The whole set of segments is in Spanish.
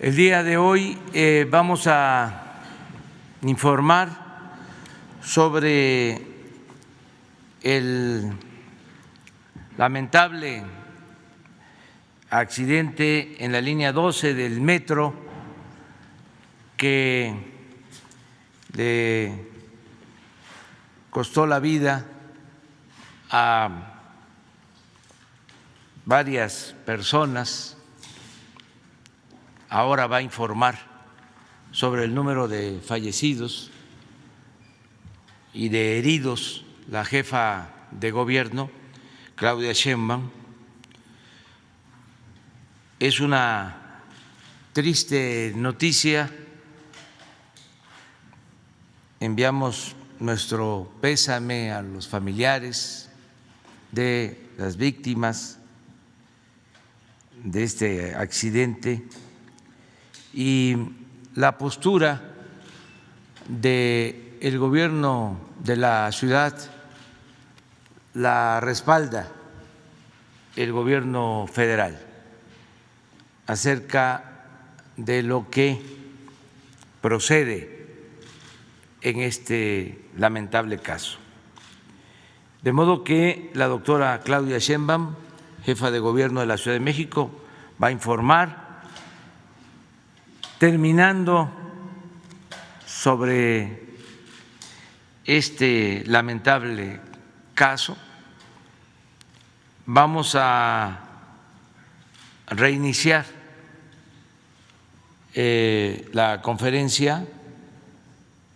El día de hoy vamos a informar sobre el lamentable accidente en la línea 12 del metro que le costó la vida a varias personas. Ahora va a informar sobre el número de fallecidos y de heridos la jefa de gobierno, Claudia Sheinbaum. Es una triste noticia. Enviamos nuestro pésame a los familiares de las víctimas de este accidente, y la postura del gobierno de la ciudad la respalda el gobierno federal acerca de lo que procede en este lamentable caso. De modo que la doctora Claudia Sheinbaum, jefa de gobierno de la Ciudad de México, va a informar. Terminando sobre este lamentable caso, vamos a reiniciar la conferencia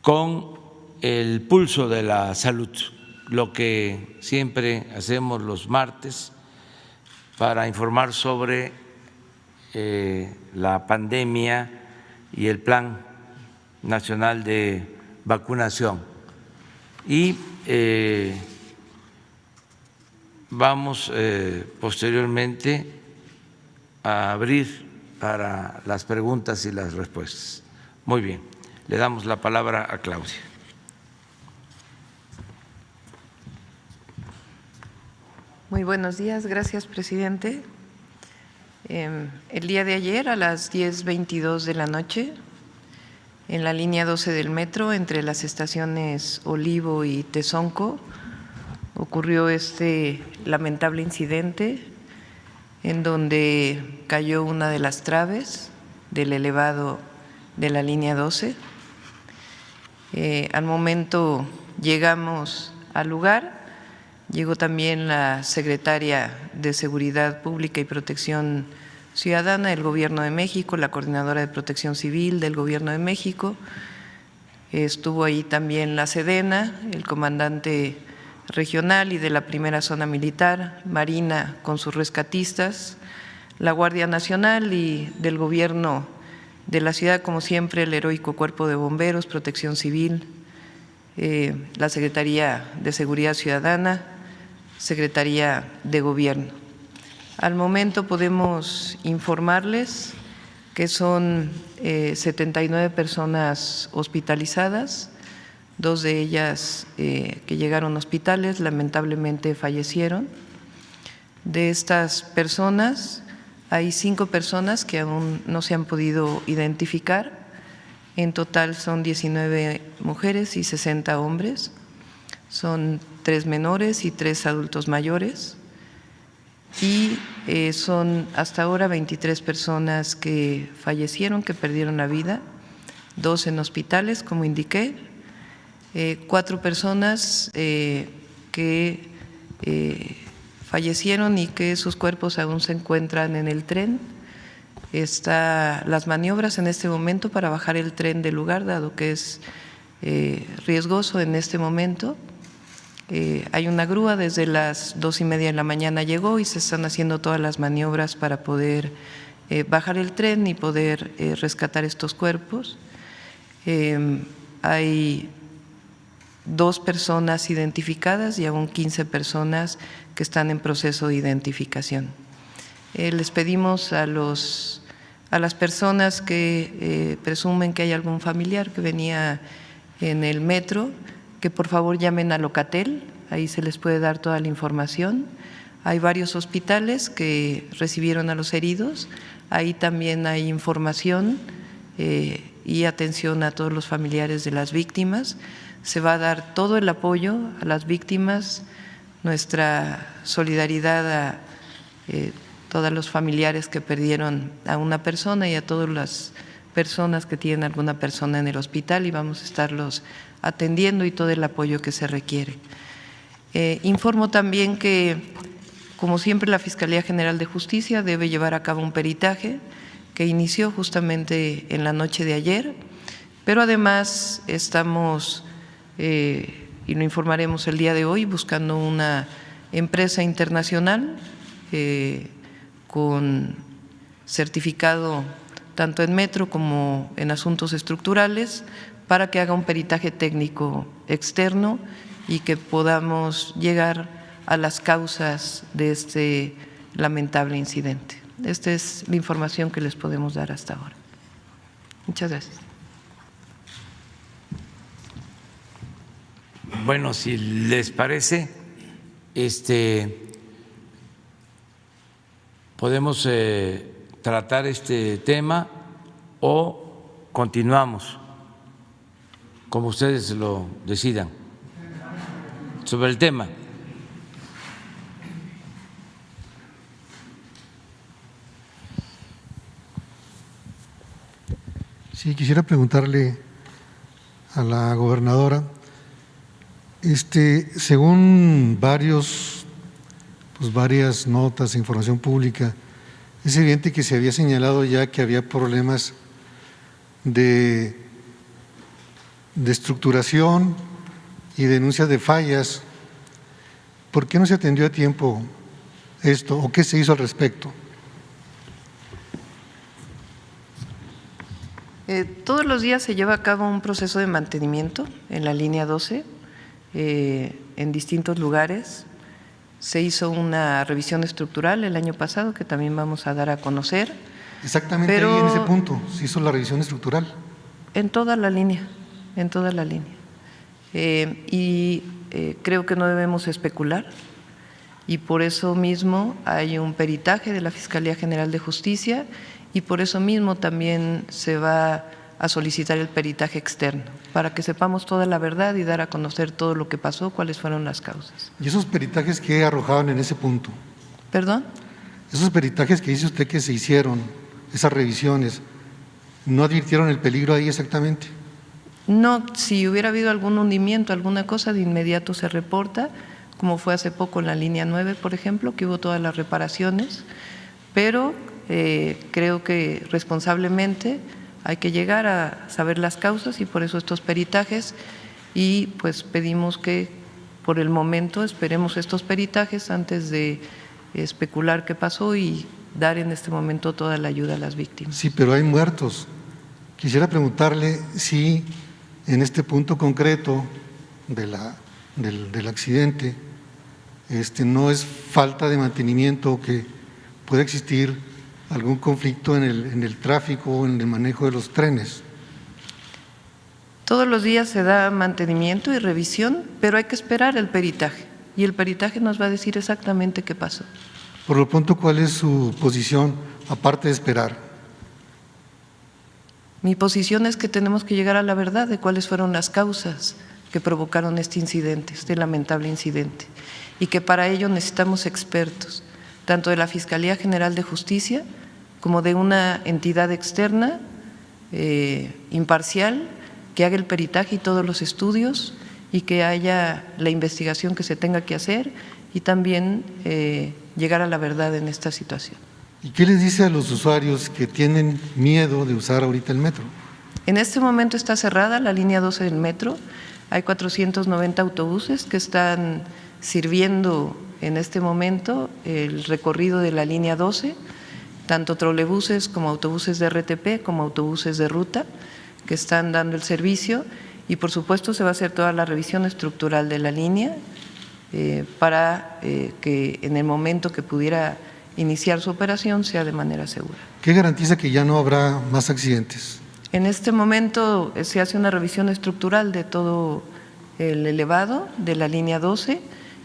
con el pulso de la salud, lo que siempre hacemos los martes para informar sobre la pandemia y el Plan Nacional de Vacunación. Y vamos posteriormente a abrir para las preguntas y las respuestas. Muy bien, le damos la palabra a Claudia. Muy buenos días, gracias, presidente. El día de ayer a las 10:22 de la noche, en la línea 12 del metro, entre las estaciones Olivo y Tezonco, ocurrió este lamentable incidente en donde cayó una de las traves del elevado de la línea 12. Al momento llegamos al lugar. Llegó también la secretaria de Seguridad Pública y Protección Ciudadana del Gobierno de México, la coordinadora de Protección Civil del Gobierno de México. Estuvo ahí también la Sedena, el comandante regional y de la primera zona militar, Marina con sus rescatistas, la Guardia Nacional y del Gobierno de la ciudad, como siempre, el heroico Cuerpo de Bomberos, Protección Civil, la Secretaría de Seguridad Ciudadana, Secretaría de Gobierno. Al momento podemos informarles que son 79 personas hospitalizadas, 2 de ellas que llegaron a hospitales lamentablemente fallecieron. De estas personas hay 5 personas que aún no se han podido identificar. En total son 19 mujeres y 60 hombres. Son 3 menores y 3 adultos mayores, y son hasta ahora 23 personas que fallecieron, que perdieron la vida, 2 en hospitales, como indiqué, 4 personas que fallecieron y que sus cuerpos aún se encuentran en el tren. Están las maniobras en este momento para bajar el tren del lugar, dado que es riesgoso en este momento. Hay una grúa, desde las 2:30 de la mañana llegó y se están haciendo todas las maniobras para poder bajar el tren y poder rescatar estos cuerpos. Hay 2 personas identificadas y aún 15 personas que están en proceso de identificación. Les pedimos a las personas que presumen que hay algún familiar que venía en el metro, que por favor llamen a Locatel, ahí se les puede dar toda la información. Hay varios hospitales que recibieron a los heridos, Ahí también hay información y atención a todos los familiares de las víctimas. Se va a dar todo el apoyo a las víctimas, nuestra solidaridad a todos los familiares que perdieron a una persona y a todas las personas que tienen alguna persona en el hospital, y vamos a estarlos atendiendo y todo el apoyo que se requiere. Informo también que, como siempre, la Fiscalía General de Justicia debe llevar a cabo un peritaje que inició justamente en la noche de ayer, pero además estamos, y lo informaremos el día de hoy, buscando una empresa internacional con certificado tanto en metro como en asuntos estructurales para que haga un peritaje técnico externo y que podamos llegar a las causas de este lamentable incidente. Esta es la información que les podemos dar hasta ahora. Muchas gracias. Bueno, si les parece, podemos tratar este tema o continuamos, como ustedes lo decidan, sobre el tema. Sí, quisiera preguntarle a la gobernadora, según varias notas, información pública, es evidente que se había señalado ya que había problemas de estructuración y denuncias de fallas. ¿Por qué no se atendió a tiempo esto o qué se hizo al respecto? Todos los días se lleva a cabo un proceso de mantenimiento en la línea 12 en distintos lugares. Se hizo una revisión estructural el año pasado que también vamos a dar a conocer. Exactamente, ahí en ese punto se hizo la revisión estructural. En toda la línea, en toda la línea. Creo que no debemos especular y por eso mismo hay un peritaje de la Fiscalía General de Justicia y por eso mismo también se va a solicitar el peritaje externo, para que sepamos toda la verdad y dar a conocer todo lo que pasó, cuáles fueron las causas. ¿Y esos peritajes qué arrojaban en ese punto? ¿Perdón? Esos peritajes que dice usted que se hicieron, esas revisiones, ¿no advirtieron el peligro ahí exactamente? No, si hubiera habido algún hundimiento, alguna cosa, de inmediato se reporta, como fue hace poco en la línea 9, por ejemplo, que hubo todas las reparaciones, pero creo que responsablemente hay que llegar a saber las causas y por eso estos peritajes, y pues pedimos que por el momento esperemos estos peritajes antes de especular qué pasó y dar en este momento toda la ayuda a las víctimas. Sí, pero hay muertos. Quisiera preguntarle si en este punto concreto del accidente no es falta de mantenimiento o que puede existir algún conflicto en el tráfico o en el manejo de los trenes. Todos los días se da mantenimiento y revisión, pero hay que esperar el peritaje y el peritaje nos va a decir exactamente qué pasó. Por lo pronto, ¿cuál es su posición aparte de esperar? Mi posición es que tenemos que llegar a la verdad de cuáles fueron las causas que provocaron este incidente, este lamentable incidente, y que para ello necesitamos expertos, tanto de la Fiscalía General de Justicia como de una entidad externa imparcial que haga el peritaje y todos los estudios y que haya la investigación que se tenga que hacer y también llegar a la verdad en esta situación. ¿Y qué les dice a los usuarios que tienen miedo de usar ahorita el metro? En este momento está cerrada la línea 12 del metro, hay 490 autobuses que están sirviendo en este momento el recorrido de la línea 12, tanto trolebuses como autobuses de RTP como autobuses de ruta que están dando el servicio y por supuesto se va a hacer toda la revisión estructural de la línea para que en el momento que pudiera iniciar su operación sea de manera segura. ¿Qué garantiza que ya no habrá más accidentes? En este momento se hace una revisión estructural de todo el elevado de la línea 12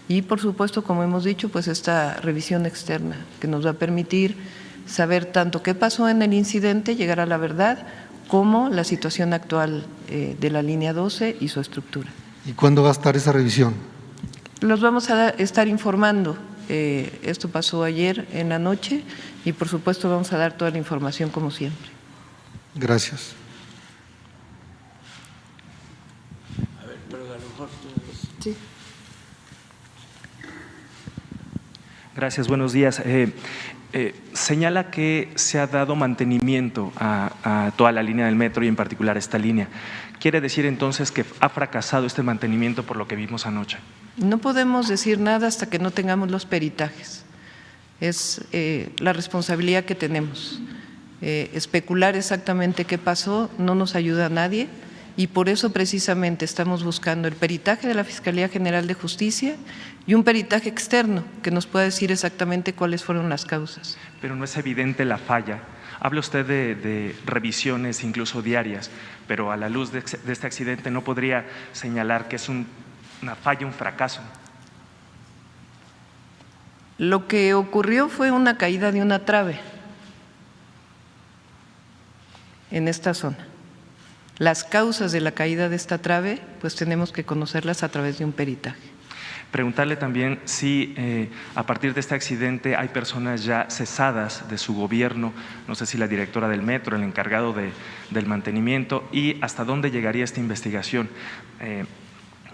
y por supuesto, como hemos dicho, pues esta revisión externa que nos va a permitir saber tanto qué pasó en el incidente, llegar a la verdad, como la situación actual de la línea 12 y su estructura. ¿Y cuándo va a estar esa revisión? Los vamos a estar informando. Esto pasó ayer en la noche y por supuesto vamos a dar toda la información como siempre. Gracias. A ver, pero a lo mejor Sí. Gracias, buenos días. Señala que se ha dado mantenimiento a toda la línea del metro y en particular esta línea. ¿Quiere decir entonces que ha fracasado este mantenimiento por lo que vimos anoche? No podemos decir nada hasta que no tengamos los peritajes. Es la responsabilidad que tenemos. Especular exactamente qué pasó no nos ayuda a nadie y por eso precisamente estamos buscando el peritaje de la Fiscalía General de Justicia y un peritaje externo que nos pueda decir exactamente cuáles fueron las causas. Pero no es evidente la falla. Habla usted de revisiones incluso diarias, pero a la luz de este accidente no podría señalar que es una falla, un fracaso. Lo que ocurrió fue una caída de una trave en esta zona. Las causas de la caída de esta trave, pues tenemos que conocerlas a través de un peritaje. Preguntarle también si a partir de este accidente hay personas ya cesadas de su gobierno, no sé si la directora del metro, el encargado del mantenimiento, y hasta dónde llegaría esta investigación.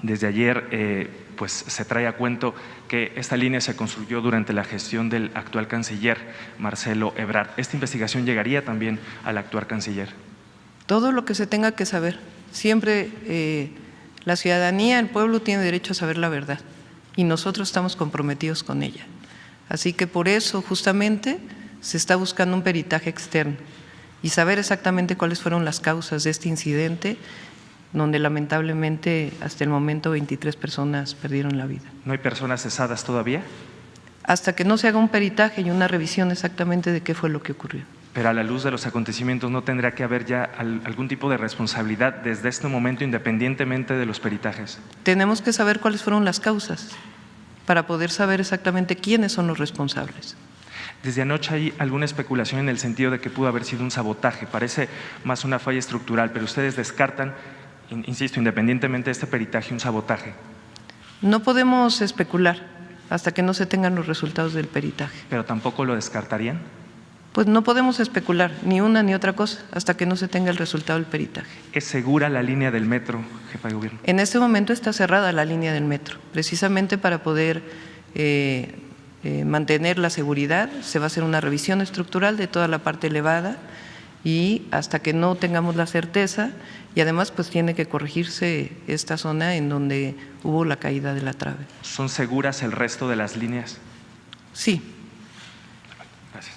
Desde ayer pues se trae a cuento que esta línea se construyó durante la gestión del actual canciller Marcelo Ebrard. ¿Esta investigación llegaría también al actual canciller? Todo lo que se tenga que saber. Siempre la ciudadanía, el pueblo tiene derecho a saber la verdad y nosotros estamos comprometidos con ella. Así que por eso justamente se está buscando un peritaje externo y saber exactamente cuáles fueron las causas de este incidente, donde lamentablemente hasta el momento 23 personas perdieron la vida. ¿No hay personas cesadas todavía? Hasta que no se haga un peritaje y una revisión exactamente de qué fue lo que ocurrió. Pero a la luz de los acontecimientos, ¿no tendrá que haber ya algún tipo de responsabilidad desde este momento, independientemente de los peritajes? Tenemos que saber cuáles fueron las causas para poder saber exactamente quiénes son los responsables. Desde anoche hay alguna especulación en el sentido de que pudo haber sido un sabotaje, parece más una falla estructural, pero ustedes descartan, insisto, independientemente de este peritaje, un sabotaje. No podemos especular hasta que no se tengan los resultados del peritaje. ¿Pero tampoco lo descartarían? Pues no podemos especular ni una ni otra cosa hasta que no se tenga el resultado del peritaje. ¿Es segura la línea del metro, jefa de gobierno? En este momento está cerrada la línea del metro, precisamente para poder mantener la seguridad. Se va a hacer una revisión estructural de toda la parte elevada y hasta que no tengamos la certeza, y además pues tiene que corregirse esta zona en donde hubo la caída de la trave. ¿Son seguras el resto de las líneas? Sí. Gracias.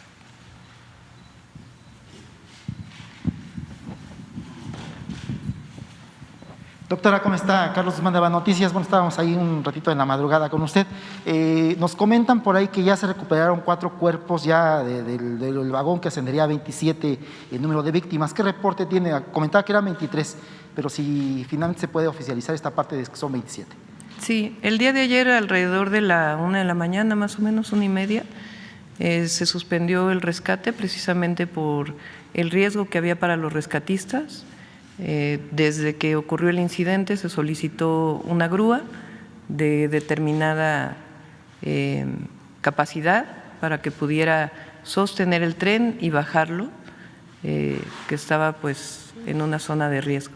Doctora, ¿cómo está? Carlos Guzmán de Aba Noticias. Bueno, estábamos ahí un ratito en la madrugada con usted. Nos comentan por ahí que ya se recuperaron 4 cuerpos ya del vagón que ascendería a 27 el número de víctimas. ¿Qué reporte tiene? Comentaba que eran 23, pero si finalmente se puede oficializar esta parte de que son 27. Sí, el día de ayer alrededor de la 1 de la mañana, más o menos 1:30, se suspendió el rescate precisamente por el riesgo que había para los rescatistas. Desde que ocurrió el incidente se solicitó una grúa de determinada capacidad para que pudiera sostener el tren y bajarlo, que estaba pues en una zona de riesgo.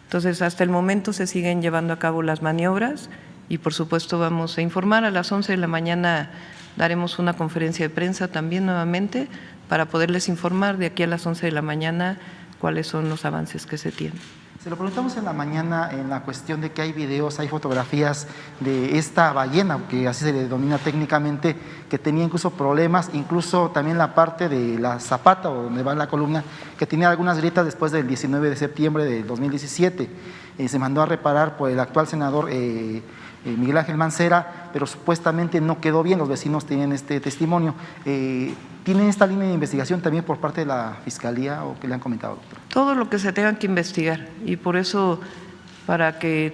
Entonces, hasta el momento se siguen llevando a cabo las maniobras y por supuesto vamos a informar. A las 11 de la mañana daremos una conferencia de prensa también nuevamente para poderles informar de aquí a las 11 de la mañana cuáles son los avances que se tienen. Se lo preguntamos en la mañana en la cuestión de que hay videos, hay fotografías de esta ballena, que así se le denomina técnicamente, que tenía incluso problemas, incluso también la parte de la zapata o donde va la columna, que tenía algunas grietas después del 19 de septiembre de 2017. Se mandó a reparar por el actual senador Miguel Ángel Mancera, pero supuestamente no quedó bien, los vecinos tienen este testimonio. ¿Tienen esta línea de investigación también por parte de la Fiscalía o qué le han comentado, doctor? Todo lo que se tenga que investigar y por eso para que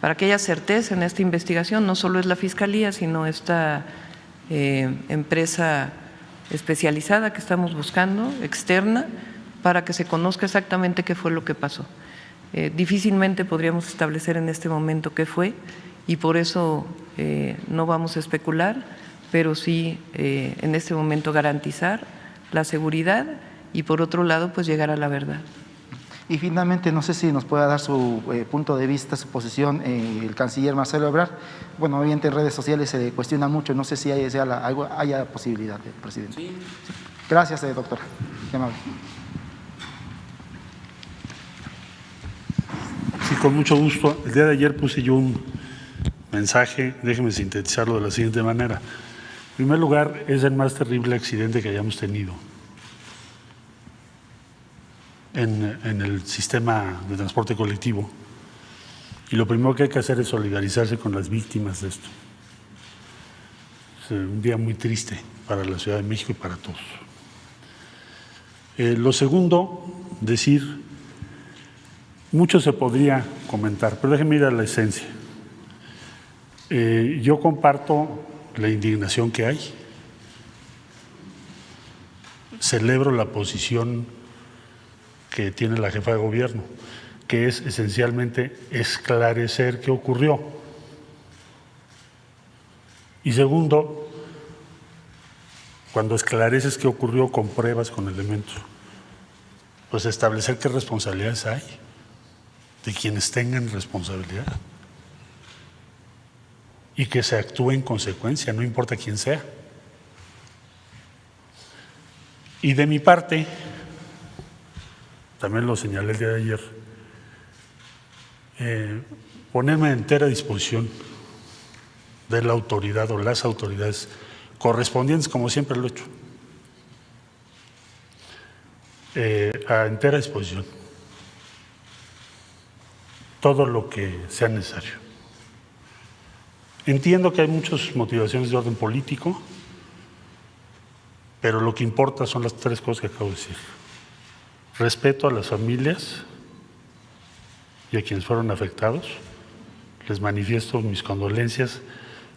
haya certeza en esta investigación, no solo es la Fiscalía, sino esta empresa especializada que estamos buscando, externa, para que se conozca exactamente qué fue lo que pasó. Difícilmente podríamos establecer en este momento qué fue y por eso no vamos a especular, pero sí en este momento garantizar la seguridad y por otro lado pues llegar a la verdad. Y finalmente, no sé si nos pueda dar su punto de vista, su posición, el canciller Marcelo Ebrard. Bueno, obviamente en redes sociales se cuestiona mucho, no sé si haya posibilidad, presidente. Sí. Gracias, doctora. Qué amable. Sí, con mucho gusto. El día de ayer puse yo un mensaje, déjeme sintetizarlo de la siguiente manera. En primer lugar, es el más terrible accidente que hayamos tenido en el sistema de transporte colectivo. Y lo primero que hay que hacer es solidarizarse con las víctimas de esto. Es un día muy triste para la Ciudad de México y para todos. Lo segundo, decir, mucho se podría comentar, pero déjenme ir a la esencia. Yo comparto la indignación que hay, celebro la posición que tiene la jefa de gobierno, que es esencialmente esclarecer qué ocurrió. Y segundo, cuando esclareces qué ocurrió con pruebas, con elementos, pues establecer qué responsabilidades hay de quienes tengan responsabilidad y que se actúe en consecuencia, no importa quién sea. Y de mi parte, también lo señalé el día de ayer, ponerme a entera disposición de la autoridad o las autoridades correspondientes, como siempre lo he hecho, a entera disposición, todo lo que sea necesario. Entiendo que hay muchas motivaciones de orden político, pero lo que importa son las tres cosas que acabo de decir. Respeto a las familias y a quienes fueron afectados. Les manifiesto mis condolencias,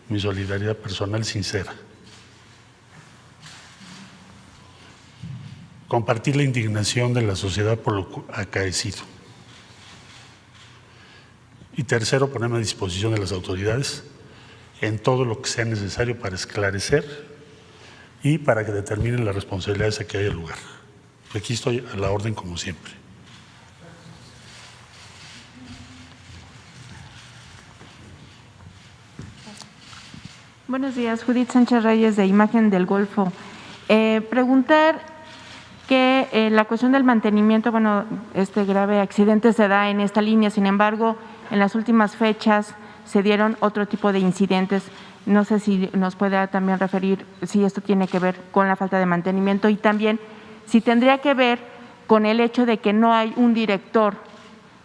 mi solidaridad personal sincera. Compartir la indignación de la sociedad por lo acaecido. Y tercero, ponerme a disposición de las autoridades en todo lo que sea necesario para esclarecer y para que determinen las responsabilidades a que haya lugar. Aquí estoy a la orden como siempre. Buenos días, Judith Sánchez Reyes de Imagen del Golfo. Preguntar que la cuestión del mantenimiento, bueno, este grave accidente se da en esta línea, sin embargo, en las últimas fechas se dieron otro tipo de incidentes. No sé si nos puede también referir si esto tiene que ver con la falta de mantenimiento y también si tendría que ver con el hecho de que no hay un director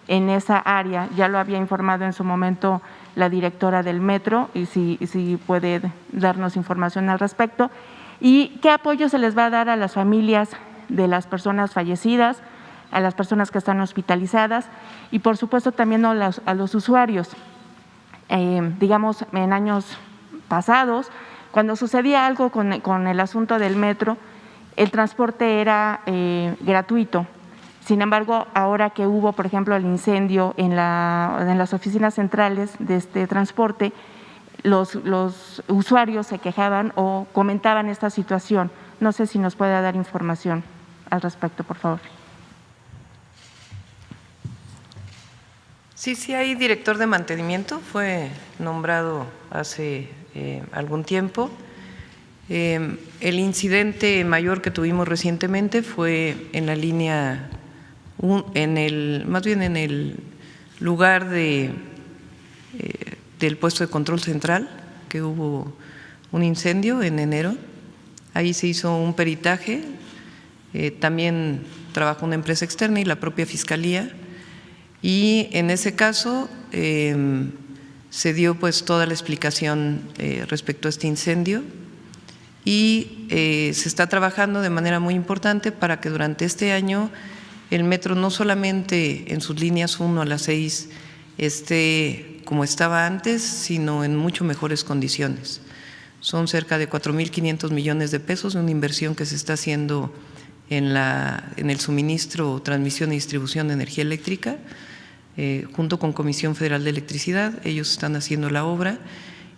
en esa área. Ya lo había informado en su momento la directora del metro y si puede darnos información al respecto. ¿Y qué apoyo se les va a dar a las familias de las personas fallecidas, a las personas que están hospitalizadas y por supuesto también a los usuarios? Digamos, en años pasados, cuando sucedía algo con el asunto del metro, el transporte era gratuito. Sin embargo, ahora que hubo, por ejemplo, el incendio en las oficinas centrales de este transporte, los usuarios se quejaban o comentaban esta situación. No sé si nos puede dar información al respecto, por favor. Sí hay director de mantenimiento, fue nombrado hace algún tiempo. El incidente mayor que tuvimos recientemente fue en la línea, más bien en el lugar del puesto de control central, que hubo un incendio en enero. Ahí se hizo un peritaje, también trabajó una empresa externa y la propia Fiscalía. Y en ese caso se dio pues toda la explicación respecto a este incendio y se está trabajando de manera muy importante para que durante este año el metro no solamente en sus líneas 1 a las 6 esté como estaba antes, sino en mucho mejores condiciones. son cerca de 4.500 millones de pesos, una inversión que se está haciendo en el suministro, transmisión y distribución de energía eléctrica, junto con Comisión Federal de Electricidad. Ellos están haciendo la obra.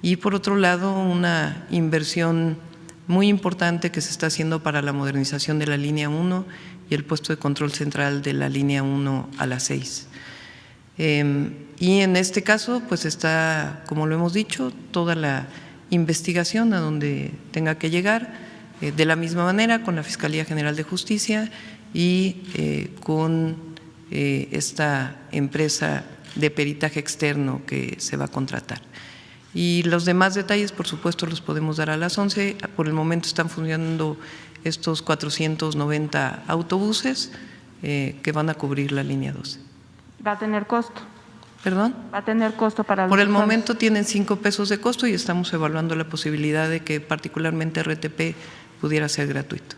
Y por otro lado, una inversión muy importante que se está haciendo para la modernización de la línea 1 y el puesto de control central de la línea 1 a la 6. Y en este caso, pues está, como lo hemos dicho, toda la investigación a donde tenga que llegar, de la misma manera con la Fiscalía General de Justicia y con esta empresa de peritaje externo que se va a contratar. Y los demás detalles, por supuesto, los podemos dar a las 11. Por el momento están funcionando estos 490 autobuses que van a cubrir la línea 12. ¿Va a tener costo? ¿Perdón? ¿Va a tener costo para los Por el usuarios? momento tienen 5 pesos de costo y estamos evaluando la posibilidad de que particularmente RTP pudiera ser gratuito.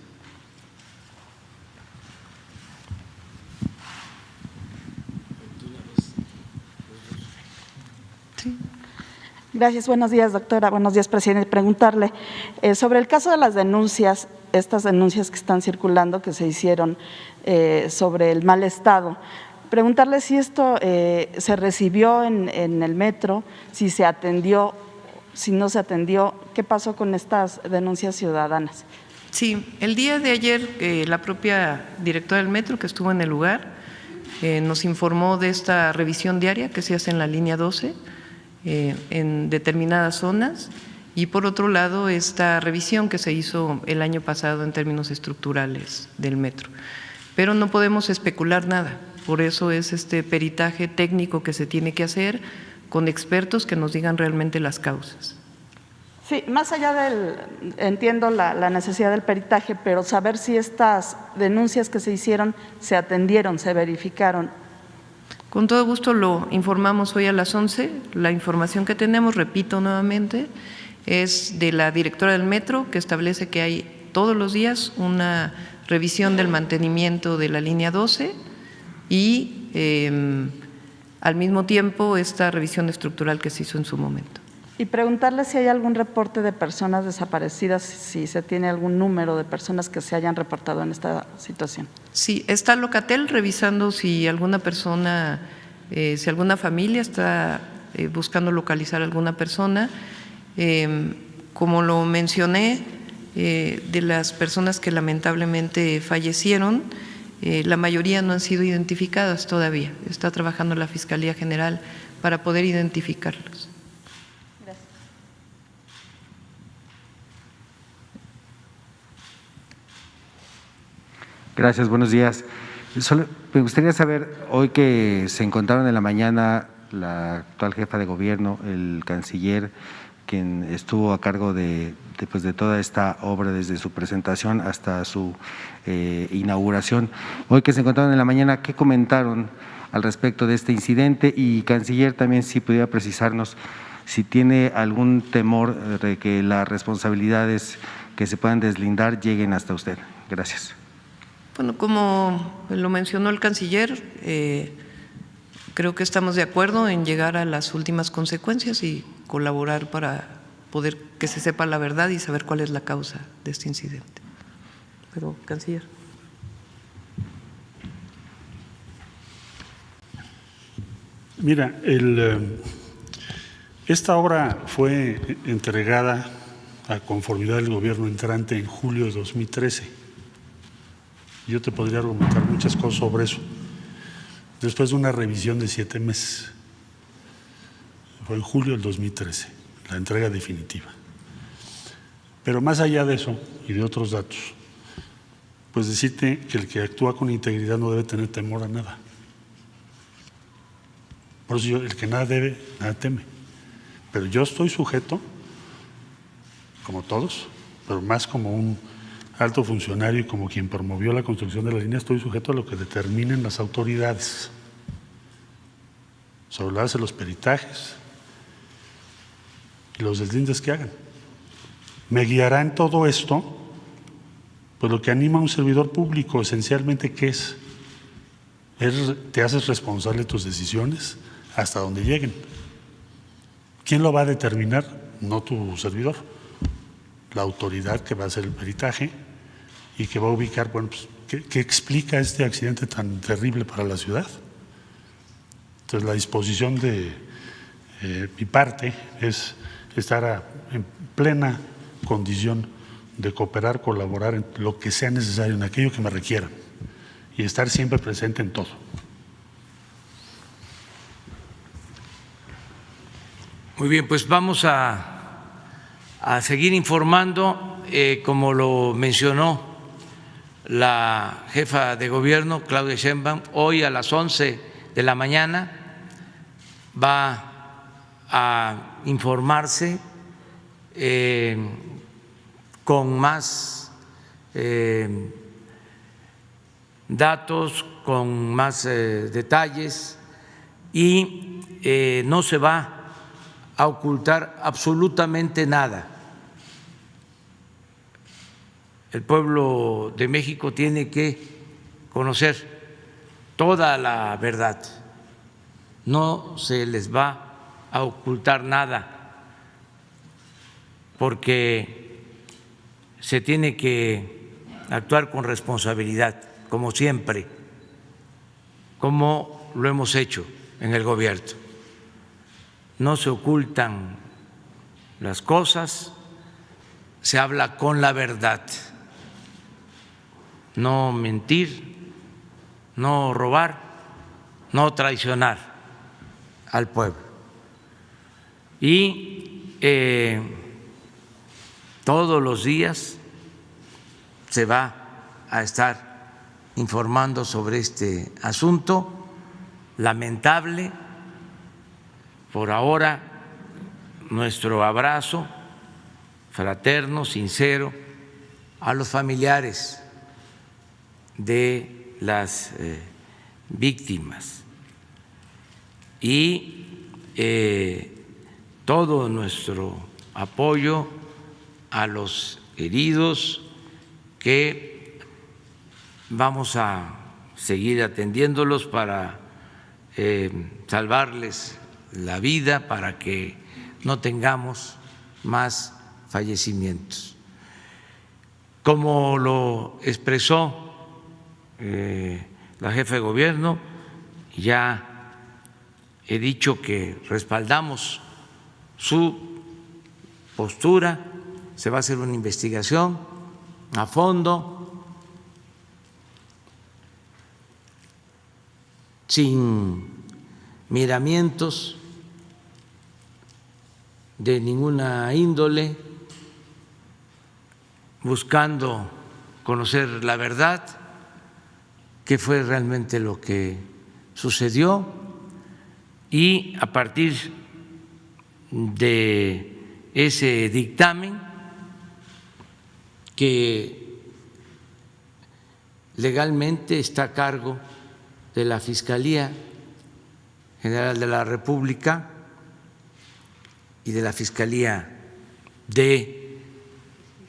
Sí. Gracias. Buenos días, doctora. Buenos días, presidente. Preguntarle sobre el caso de las denuncias, estas denuncias que están circulando, que se hicieron sobre el mal estado. Preguntarle si esto se recibió en el metro, si se atendió, si no se atendió, ¿qué pasó con estas denuncias ciudadanas? Sí, el día de ayer la propia directora del metro que estuvo en el lugar nos informó de esta revisión diaria que se hace en la línea 12 en determinadas zonas y por otro lado esta revisión que se hizo el año pasado en términos estructurales del metro. Pero no podemos especular nada, por eso es este peritaje técnico que se tiene que hacer con expertos que nos digan realmente las causas. Sí, más allá del, entiendo la necesidad del peritaje, pero saber si estas denuncias que se hicieron se atendieron, se verificaron. Con todo gusto lo informamos hoy a las 11. La información que tenemos, repito nuevamente, es de la directora del metro que establece que hay todos los días una revisión del mantenimiento de la línea 12 y al mismo tiempo esta revisión estructural que se hizo en su momento. Y preguntarle si hay algún reporte de personas desaparecidas, si se tiene algún número de personas que se hayan reportado en esta situación. Sí, está Locatel revisando si alguna persona, si alguna familia está buscando localizar a alguna persona. Como lo mencioné, de las personas que lamentablemente fallecieron, la mayoría no han sido identificadas todavía. Está trabajando la Fiscalía General para poder identificarlos. Gracias, buenos días. Solo me gustaría saber, hoy que se encontraron en la mañana la actual jefa de gobierno, el canciller, quien estuvo a cargo de toda esta obra desde su presentación hasta su inauguración. Hoy que se encontraron en la mañana, ¿qué comentaron al respecto de este incidente? Y canciller, también si pudiera precisarnos si tiene algún temor de que las responsabilidades que se puedan deslindar lleguen hasta usted. Gracias. Bueno, como lo mencionó el canciller, creo que estamos de acuerdo en llegar a las últimas consecuencias y colaborar para poder que se sepa la verdad y saber cuál es la causa de este incidente. Pero, canciller. Mira, esta obra fue entregada a conformidad del gobierno entrante en julio de 2013. Yo te podría argumentar muchas cosas sobre eso. Después de una revisión de 7 meses, fue en julio del 2013, la entrega definitiva. Pero más allá de eso y de otros datos, pues decirte que el que actúa con integridad no debe tener temor a nada. Por eso el que nada debe, nada teme. Pero yo estoy sujeto, como todos, pero más como un alto funcionario y como quien promovió la construcción de la línea, estoy sujeto a lo que determinen las autoridades sobre la base de los peritajes y los deslindes que hagan. Me guiará en todo esto, pues lo que anima a un servidor público esencialmente, ¿qué es? Te haces responsable de tus decisiones hasta donde lleguen. ¿Quién lo va a determinar? No tu servidor, la autoridad que va a hacer el peritaje y que va a ubicar, bueno, pues, ¿qué explica este accidente tan terrible para la ciudad? Entonces, la disposición de mi parte es estar en plena condición de cooperar, colaborar en lo que sea necesario, en aquello que me requieran, y estar siempre presente en todo. Muy bien, pues vamos a seguir informando, como lo mencionó la jefa de gobierno, Claudia Sheinbaum. Hoy a las 11 de la mañana va a informarse con más datos, con más detalles, y no se va a ocultar absolutamente nada. El pueblo de México tiene que conocer toda la verdad. No se les va a ocultar nada, porque se tiene que actuar con responsabilidad, como siempre, como lo hemos hecho en el gobierno. No se ocultan las cosas, se habla con la verdad. No mentir, no robar, no traicionar al pueblo. Y todos los días se va a estar informando sobre este asunto lamentable. Por ahora, nuestro abrazo fraterno, sincero, a los familiares de las víctimas, y todo nuestro apoyo a los heridos, que vamos a seguir atendiéndolos para salvarles la vida, para que no tengamos más fallecimientos. Como lo expresó la jefa de gobierno, ya he dicho que respaldamos su postura. Se va a hacer una investigación a fondo, sin miramientos de ninguna índole, buscando conocer la verdad, qué fue realmente lo que sucedió, y a partir de ese dictamen, que legalmente está a cargo de la Fiscalía General de la República y de la Fiscalía del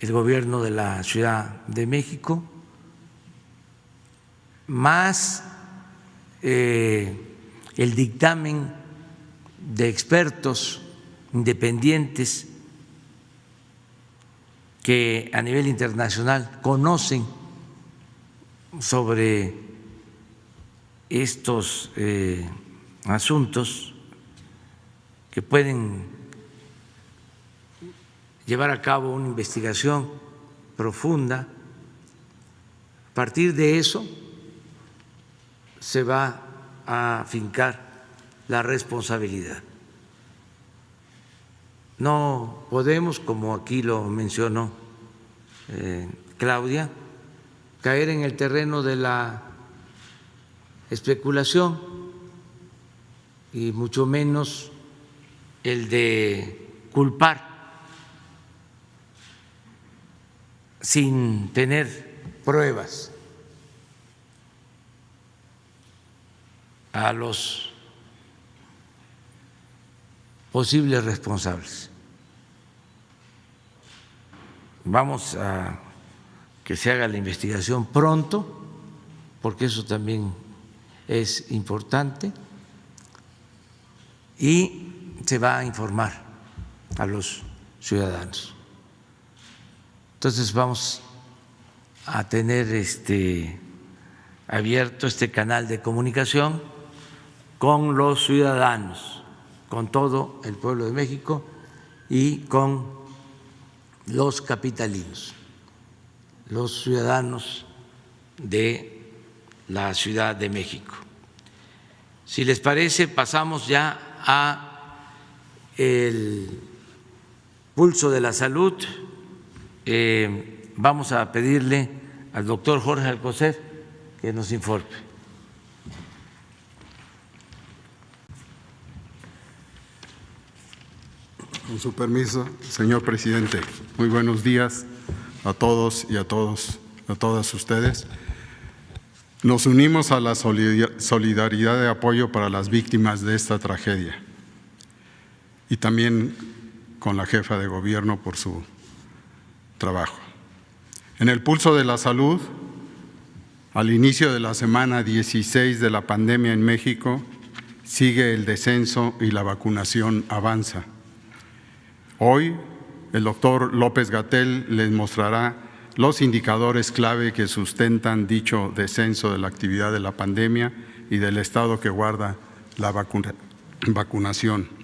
Gobierno de la Ciudad de México, más el dictamen de expertos independientes que a nivel internacional conocen sobre estos asuntos, que pueden llevar a cabo una investigación profunda. A partir de eso se va a fincar la responsabilidad. No podemos, como aquí lo mencionó Claudia, caer en el terreno de la especulación, y mucho menos el de culpar sin tener pruebas a los posibles responsables. Vamos a que se haga la investigación pronto, porque eso también es importante, y se va a informar a los ciudadanos. Entonces vamos a tener abierto este canal de comunicación con los ciudadanos, con todo el pueblo de México y con los capitalinos, los ciudadanos de la Ciudad de México. Si les parece, pasamos ya a el pulso de la salud. Vamos a pedirle al doctor Jorge Alcocer que nos informe. Con su permiso, señor presidente, muy buenos días a todos y a todas ustedes. Nos unimos a la solidaridad de apoyo para las víctimas de esta tragedia y también con la jefa de gobierno por su trabajo. En el pulso de la salud, al inicio de la semana 16 de la pandemia en México, sigue el descenso y la vacunación avanza. Hoy, el doctor López-Gatell les mostrará los indicadores clave que sustentan dicho descenso de la actividad de la pandemia y del estado que guarda la vacunación.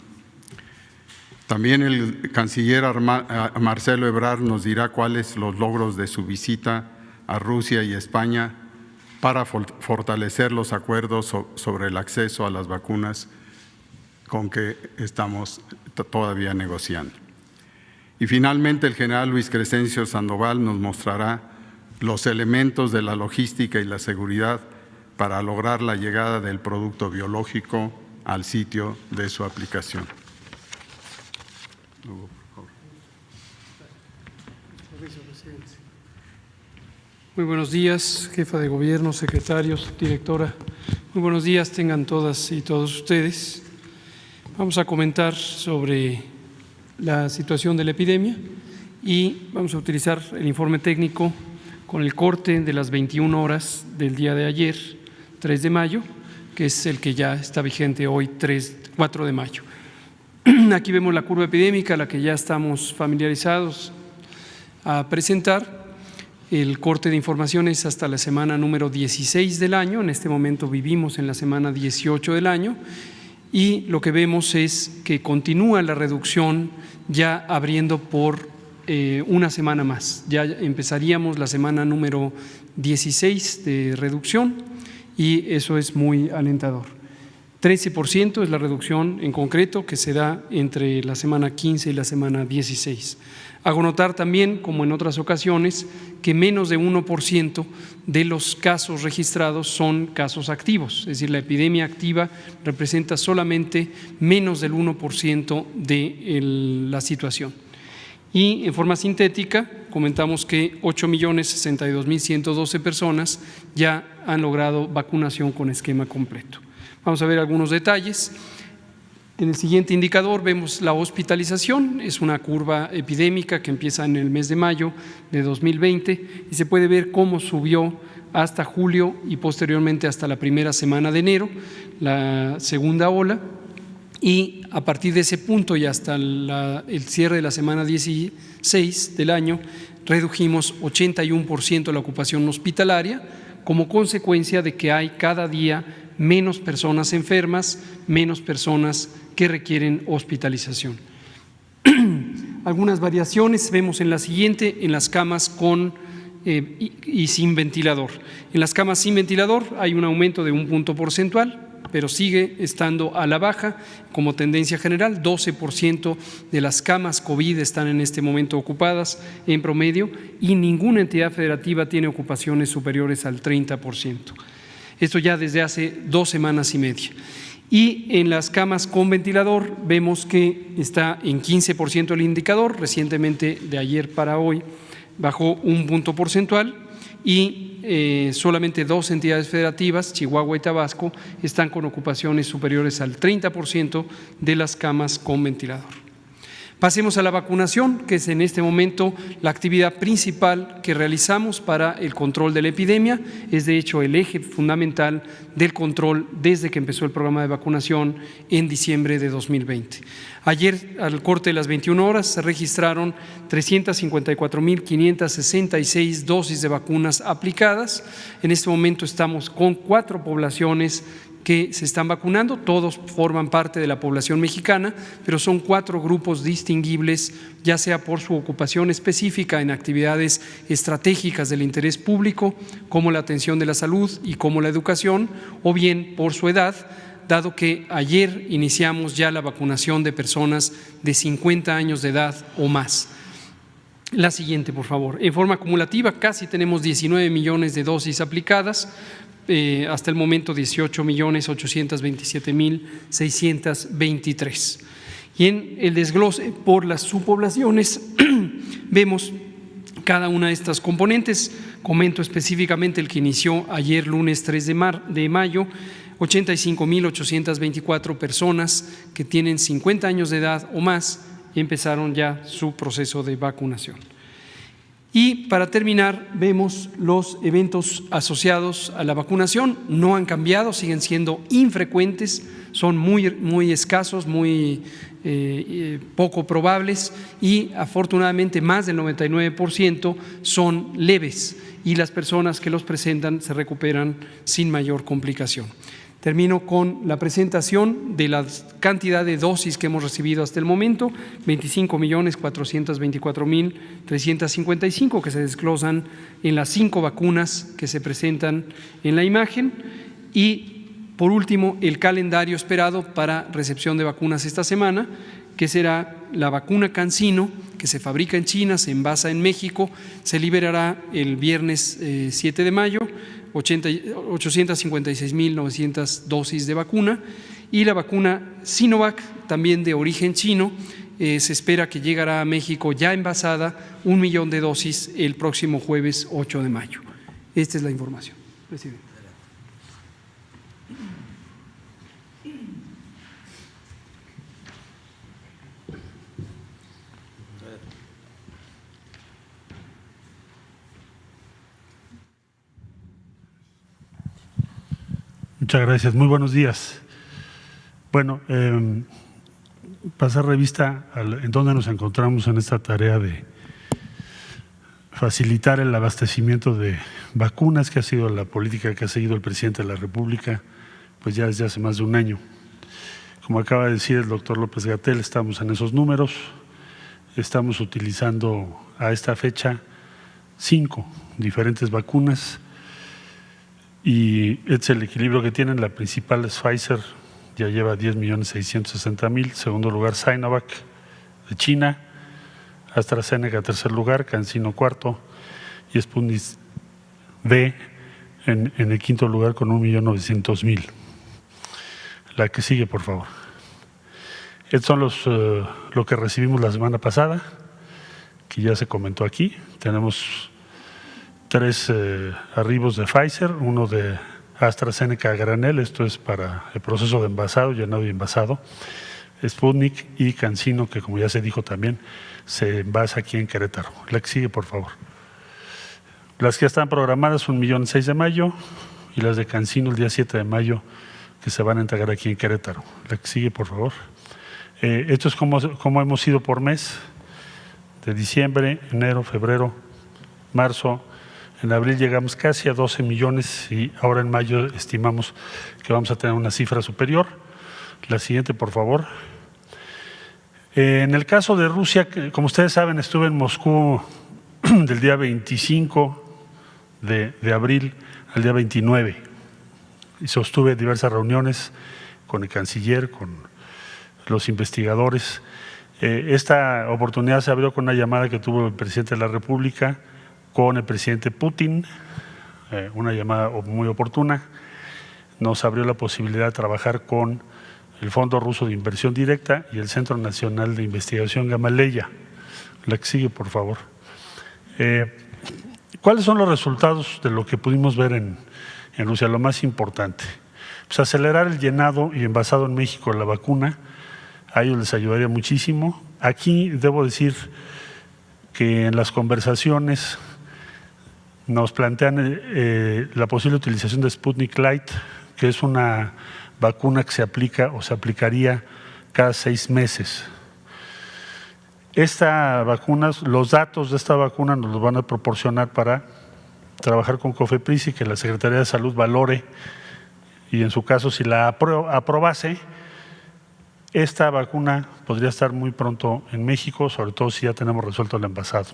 También el canciller Marcelo Ebrard nos dirá cuáles los logros de su visita a Rusia y España para fortalecer los acuerdos sobre el acceso a las vacunas con que estamos todavía negociando. Y finalmente el general Luis Crescencio Sandoval nos mostrará los elementos de la logística y la seguridad para lograr la llegada del producto biológico al sitio de su aplicación. Muy buenos días, jefa de gobierno, secretarios, directora. Muy buenos días tengan todas y todos ustedes. Vamos a comentar sobre la situación de la epidemia y vamos a utilizar el informe técnico con el corte de las 21 horas del día de ayer, 3 de mayo, que es el que ya está vigente hoy, 4 de mayo. Aquí vemos la curva epidémica, la que ya estamos familiarizados a presentar. El corte de información es hasta la semana número 16 del año, en este momento vivimos en la semana 18 del año y lo que vemos es que continúa la reducción ya abriendo por una semana más. Ya empezaríamos la semana número 16 de reducción y eso es muy alentador. 13% es la reducción en concreto que se da entre la semana 15 y la semana 16. Hago notar también, como en otras ocasiones, que menos de 1% de los casos registrados son casos activos, es decir, la epidemia activa representa solamente menos del 1% de la situación. Y en forma sintética, comentamos que 8.062.112 personas ya han logrado vacunación con esquema completo. Vamos a ver algunos detalles. En el siguiente indicador vemos la hospitalización, es una curva epidémica que empieza en el mes de mayo de 2020 y se puede ver cómo subió hasta julio y posteriormente hasta la primera semana de enero, la segunda ola, y a partir de ese punto y hasta el cierre de la semana 16 del año redujimos 81% la ocupación hospitalaria como consecuencia de que hay cada día menos personas enfermas, menos personas que requieren hospitalización. Algunas variaciones vemos en la siguiente, en las camas con y sin ventilador. En las camas sin ventilador hay un aumento de 1 punto porcentual, pero sigue estando a la baja como tendencia general. 12% de las camas COVID están en este momento ocupadas en promedio y ninguna entidad federativa tiene ocupaciones superiores al 30%. Esto ya desde hace 2 semanas y media. Y en las camas con ventilador vemos que está en 15% el indicador, recientemente de ayer para hoy bajó 1 punto porcentual y solamente 2 entidades federativas, Chihuahua y Tabasco, están con ocupaciones superiores al 30% de las camas con ventilador. Pasemos a la vacunación, que es en este momento la actividad principal que realizamos para el control de la epidemia. Es de hecho el eje fundamental del control desde que empezó el programa de vacunación en diciembre de 2020. Ayer, al corte de las 21 horas, se registraron 354.566 dosis de vacunas aplicadas. En este momento estamos con 4 poblaciones que se están vacunando, todos forman parte de la población mexicana, pero son 4 grupos distinguibles, ya sea por su ocupación específica en actividades estratégicas del interés público, como la atención de la salud y como la educación, o bien por su edad, dado que ayer iniciamos ya la vacunación de personas de 50 años de edad o más. La siguiente, por favor. En forma acumulativa, casi tenemos 19 millones de dosis aplicadas, hasta el momento 18.827.623. Y en el desglose por las subpoblaciones vemos cada una de estas componentes. Comento específicamente el que inició ayer lunes 3 de mayo, 85.824 personas que tienen 50 años de edad o más empezaron ya su proceso de vacunación. Y para terminar, vemos los eventos asociados a la vacunación. No han cambiado, siguen siendo infrecuentes, son muy escasos, muy poco probables y afortunadamente más del 99% son leves y las personas que los presentan se recuperan sin mayor complicación. Termino con la presentación de la cantidad de dosis que hemos recibido hasta el momento, 25.424.355 que se desglosan en las 5 vacunas que se presentan en la imagen. Y por último, el calendario esperado para recepción de vacunas esta semana, que será la vacuna CanSino, que se fabrica en China, se envasa en México, se liberará el viernes 7 de mayo, 856.900 dosis de vacuna, y la vacuna Sinovac, también de origen chino, se espera que llegará a México ya envasada 1 millón de dosis el próximo jueves 8 de mayo. Esta es la información, presidente. Muchas gracias. Muy buenos días. Bueno, pasar revista en dónde nos encontramos en esta tarea de facilitar el abastecimiento de vacunas, que ha sido la política que ha seguido el presidente de la República, pues ya desde hace más de un año. Como acaba de decir el doctor López-Gatell, estamos en esos números, estamos utilizando a esta fecha 5 diferentes vacunas. Y este es el equilibrio que tienen. La principal es Pfizer, ya lleva 10.660.000, segundo lugar Sinovac de China, AstraZeneca tercer lugar, CanSino cuarto y Sputnik V en el quinto lugar con 1.900.000. La que sigue, por favor. Estos son lo que recibimos la semana pasada, que ya se comentó aquí. Tenemos 3 arribos de Pfizer, uno de AstraZeneca a granel, esto es para el proceso de envasado, llenado y envasado, Sputnik y CanSino, que como ya se dijo también, se envasa aquí en Querétaro. La que sigue, por favor. Las que están programadas, 1 millón el 6 de mayo y las de CanSino el día 7 de mayo, que se van a entregar aquí en Querétaro. La que sigue, por favor. Esto es como hemos ido por mes, de diciembre, enero, febrero, marzo. En abril llegamos casi a 12 millones y ahora en mayo estimamos que vamos a tener una cifra superior. La siguiente, por favor. En el caso de Rusia, como ustedes saben, estuve en Moscú del día 25 de abril al día 29 y sostuve diversas reuniones con el canciller, con los investigadores. Esta oportunidad se abrió con una llamada que tuvo el presidente de la República con el presidente Putin, una llamada muy oportuna. Nos abrió la posibilidad de trabajar con el Fondo Ruso de Inversión Directa y el Centro Nacional de Investigación Gamaleya. La que sigue, por favor. ¿Cuáles son los resultados de lo que pudimos ver en Rusia? Lo más importante, pues acelerar el llenado y envasado en México de la vacuna. A ellos les ayudaría muchísimo. Aquí debo decir que en las conversaciones nos plantean la posible utilización de Sputnik Light, que es una vacuna que se aplica o se aplicaría cada 6 meses. Esta vacuna, los datos de esta vacuna nos los van a proporcionar para trabajar con COFEPRIS y que la Secretaría de Salud valore y en su caso si la aprobase, esta vacuna podría estar muy pronto en México, sobre todo si ya tenemos resuelto el envasado.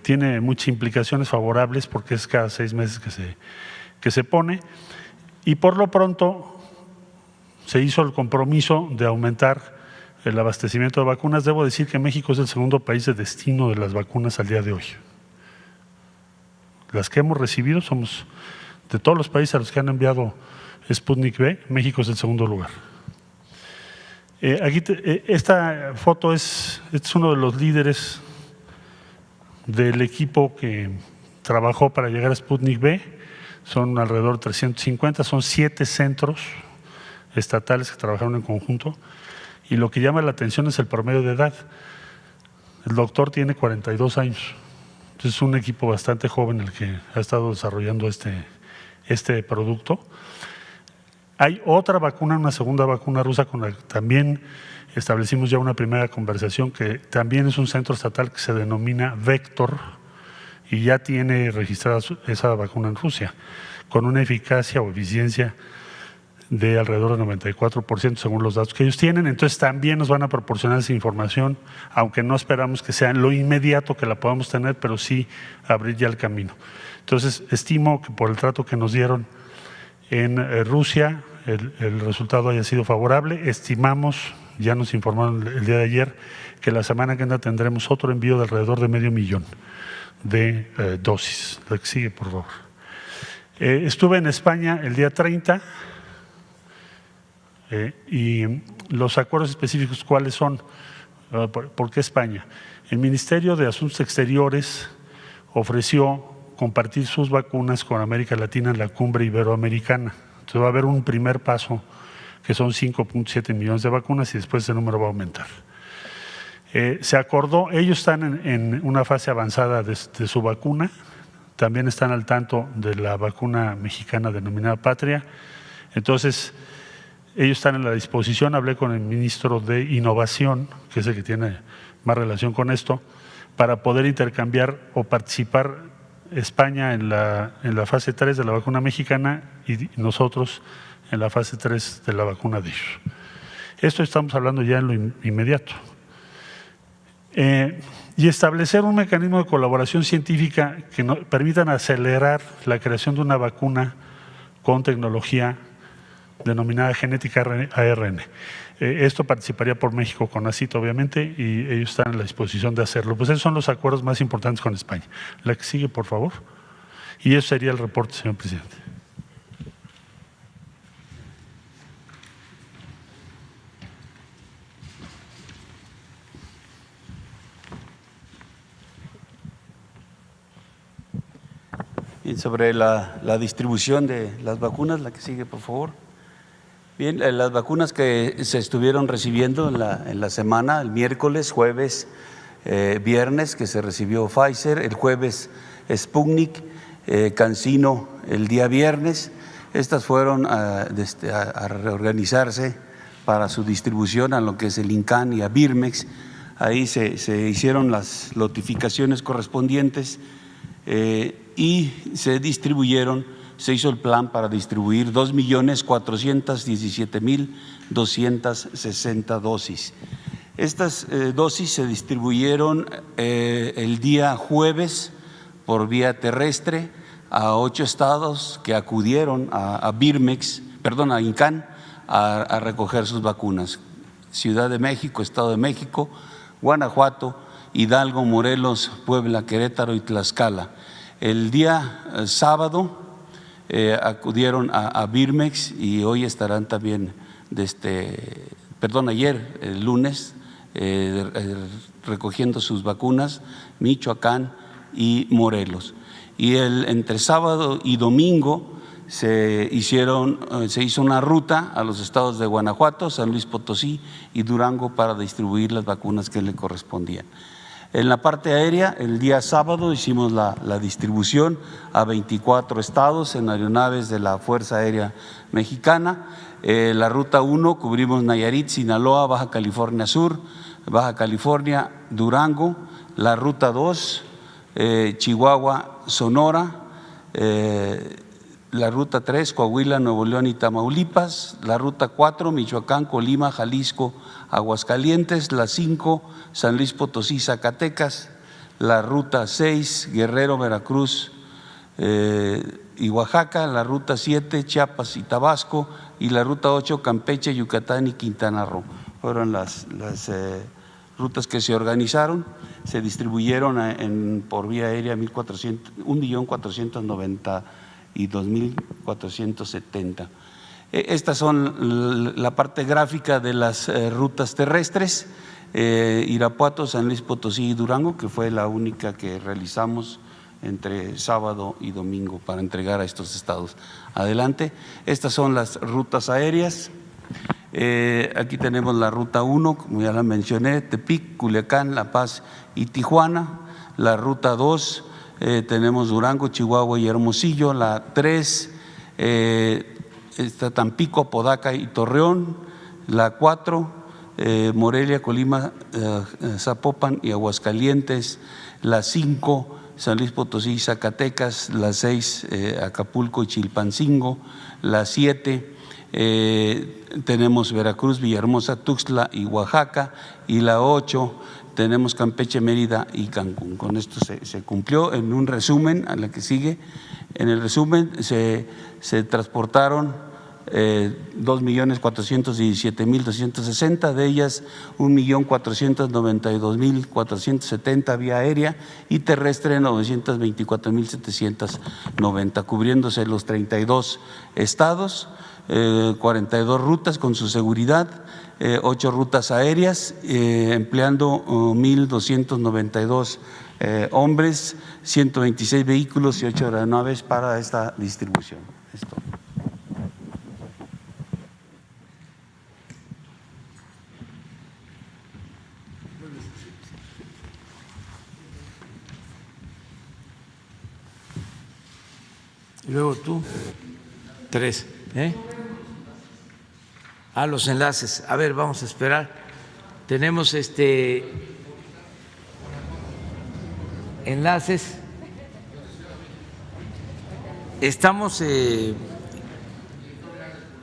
Tiene muchas implicaciones favorables porque es cada 6 meses que se pone y por lo pronto se hizo el compromiso de aumentar el abastecimiento de vacunas. Debo decir que México es el segundo país de destino de las vacunas al día de hoy. Las que hemos recibido somos, de todos los países a los que han enviado Sputnik V, México es el segundo lugar. Esta foto es uno de los líderes del equipo que trabajó para llegar a Sputnik V, son alrededor de 350, son 7 centros estatales que trabajaron en conjunto y lo que llama la atención es el promedio de edad. El doctor tiene 42 años, entonces es un equipo bastante joven el que ha estado desarrollando este producto. Hay otra vacuna, una segunda vacuna rusa con la que también establecimos ya una primera conversación, que también es un centro estatal que se denomina Vector y ya tiene registrada esa vacuna en Rusia, con una eficacia o eficiencia de alrededor del 94% según los datos que ellos tienen. Entonces también nos van a proporcionar esa información, aunque no esperamos que sea en lo inmediato que la podamos tener, pero sí abrir ya el camino. Entonces estimo que por el trato que nos dieron en Rusia el resultado haya sido favorable. Estimamos, ya nos informaron el día de ayer, que la semana que entra tendremos otro envío de alrededor de 500,000 de dosis. La que sigue, por favor. Estuve en España el día 30 y los acuerdos específicos, ¿cuáles son? ¿Por qué España? El Ministerio de Asuntos Exteriores ofreció compartir sus vacunas con América Latina en la cumbre iberoamericana. Entonces va a haber un primer paso que son 5.7 millones de vacunas y después ese número va a aumentar. Se acordó, ellos están en una fase avanzada de su vacuna, también están al tanto de la vacuna mexicana denominada Patria, entonces ellos están en la disposición. Hablé con el ministro de Innovación, que es el que tiene más relación con esto, para poder intercambiar o participar España en la fase 3 de la vacuna mexicana y nosotros en la fase 3 de la vacuna de ellos. Esto estamos hablando ya en lo inmediato. Y establecer un mecanismo de colaboración científica que permitan acelerar la creación de una vacuna con tecnología denominada genética ARN. Esto participaría por México con ACIT, obviamente, y ellos están en la disposición de hacerlo. Pues esos son los acuerdos más importantes con España. La que sigue, por favor. Y eso sería el reporte, señor presidente. Bien, sobre la distribución de las vacunas, la que sigue, por favor. Bien, las vacunas que se estuvieron recibiendo en la semana, el miércoles, jueves, viernes, que se recibió Pfizer, el jueves Sputnik, CanSino el día viernes. Estas fueron a reorganizarse para su distribución a lo que es el INCAN y a Birmex. Ahí se hicieron las notificaciones correspondientes y se distribuyeron. Se hizo el plan para distribuir 2.417.260 dosis. Estas dosis se distribuyeron el día jueves por vía terrestre a 8 estados que acudieron a INCAN a recoger sus vacunas. Ciudad de México, Estado de México, Guanajuato, Hidalgo, Morelos, Puebla, Querétaro y Tlaxcala. El día sábado acudieron a Birmex y hoy estarán también, ayer, el lunes, recogiendo sus vacunas, Michoacán y Morelos. Y entre sábado y domingo se hizo una ruta a los estados de Guanajuato, San Luis Potosí y Durango para distribuir las vacunas que le correspondían. En la parte aérea, el día sábado hicimos la distribución a 24 estados en aeronaves de la Fuerza Aérea Mexicana. La ruta 1 cubrimos Nayarit, Sinaloa, Baja California Sur, Baja California, Durango. La ruta 2, Chihuahua, Sonora. La ruta 3, Coahuila, Nuevo León y Tamaulipas. La ruta 4, Michoacán, Colima, Jalisco, Aguascalientes. La 5, San Luis Potosí, Zacatecas. La ruta 6, Guerrero, Veracruz y Oaxaca. La ruta 7, Chiapas y Tabasco. Y la ruta 8, Campeche, Yucatán y Quintana Roo. Fueron las rutas que se organizaron. Se distribuyeron por vía aérea 1.492.470. Estas son la parte gráfica de las rutas terrestres. Irapuato, San Luis Potosí y Durango, que fue la única que realizamos entre sábado y domingo para entregar a estos estados. Adelante. Estas son las rutas aéreas. Aquí tenemos la ruta 1, como ya la mencioné, Tepic, Culiacán, La Paz y Tijuana. La ruta 2, tenemos Durango, Chihuahua y Hermosillo. La 3, está Tampico, Apodaca y Torreón. La 4, Morelia, Colima, Zapopan y Aguascalientes. La 5, San Luis Potosí y Zacatecas. La 6, Acapulco y Chilpancingo. La 7, tenemos Veracruz, Villahermosa, Tuxtla y Oaxaca. Y la 8, tenemos Campeche, Mérida y Cancún. Con esto se cumplió. En un resumen, a la que sigue, en el resumen se transportaron 2.417.260, de ellas 1.492.470 vía aérea y terrestre 924.790, cubriéndose los 32 estados, 42 rutas con su seguridad, 8 rutas aéreas, empleando 1.292 hombres, 126 vehículos y 8 aeronaves para esta distribución. Esto. Y luego tú, 3. Los enlaces. A ver, vamos a esperar. Tenemos enlaces. Estamos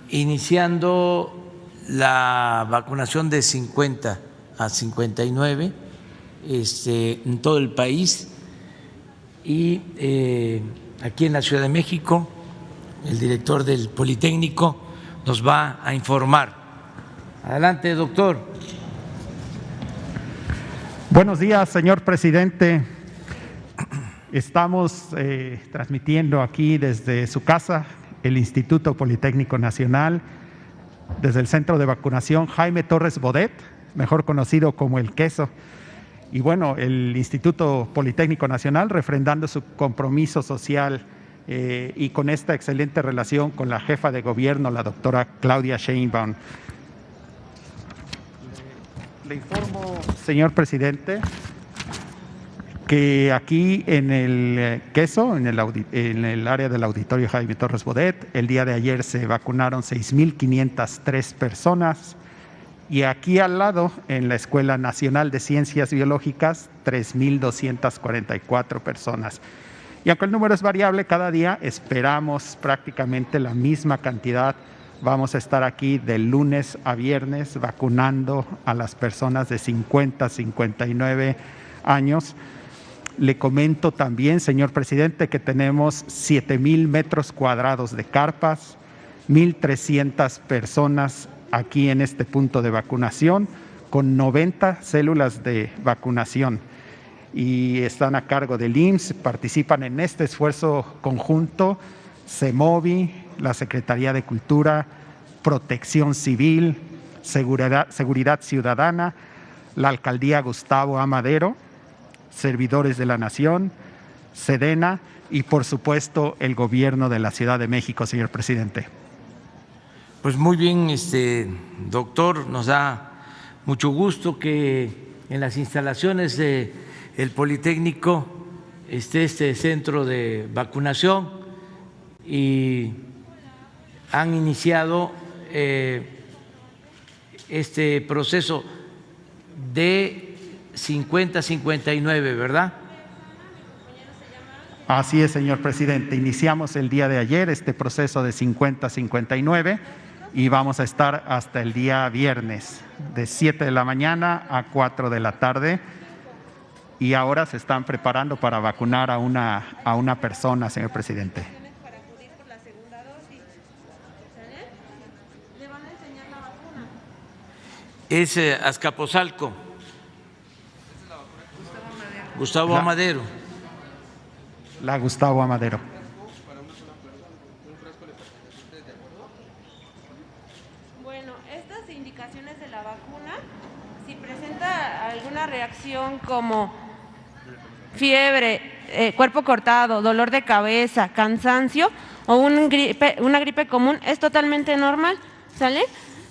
iniciando la vacunación de 50 a 59 en todo el país y aquí en la Ciudad de México el director del Politécnico nos va a informar. Adelante, doctor. Buenos días, señor presidente. Estamos transmitiendo aquí desde su casa, el Instituto Politécnico Nacional, desde el Centro de Vacunación Jaime Torres Bodet, mejor conocido como El Queso. Y bueno, el Instituto Politécnico Nacional refrendando su compromiso social y con esta excelente relación con la jefa de gobierno, la doctora Claudia Sheinbaum. Le informo, señor presidente, que aquí en el Queso, en el área del auditorio Jaime Torres Bodet, el día de ayer se vacunaron 6.503 personas y aquí al lado, en la Escuela Nacional de Ciencias Biológicas, 3.244 personas. Y aunque el número es variable, cada día esperamos prácticamente la misma cantidad. Vamos a estar aquí de lunes a viernes vacunando a las personas de 50 a 59 años. Le comento también, señor presidente, que tenemos 7,000 metros cuadrados de carpas, 1,300 personas aquí en este punto de vacunación, con 90 células de vacunación. Y están a cargo del IMSS, participan en este esfuerzo conjunto CEMOVI, la Secretaría de Cultura, Protección Civil, Seguridad Ciudadana, la Alcaldía Gustavo A. Madero, Servidores de la Nación, SEDENA y, por supuesto, el Gobierno de la Ciudad de México, señor presidente. Pues muy bien, doctor, nos da mucho gusto que en las instalaciones del Politécnico esté este centro de vacunación y han iniciado este proceso de 50-59, ¿verdad? Así es, señor presidente. Iniciamos el día de ayer este proceso de 50-59 y vamos a estar hasta el día viernes, de 7 de la mañana a 4 de la tarde. Y ahora se están preparando para vacunar a una persona, señor presidente. Es Azcapotzalco. Gustavo Amadero. La Gustavo Amadero. Bueno, estas indicaciones de la vacuna, si presenta alguna reacción como fiebre, cuerpo cortado, dolor de cabeza, cansancio o una gripe común, es totalmente normal, ¿sale?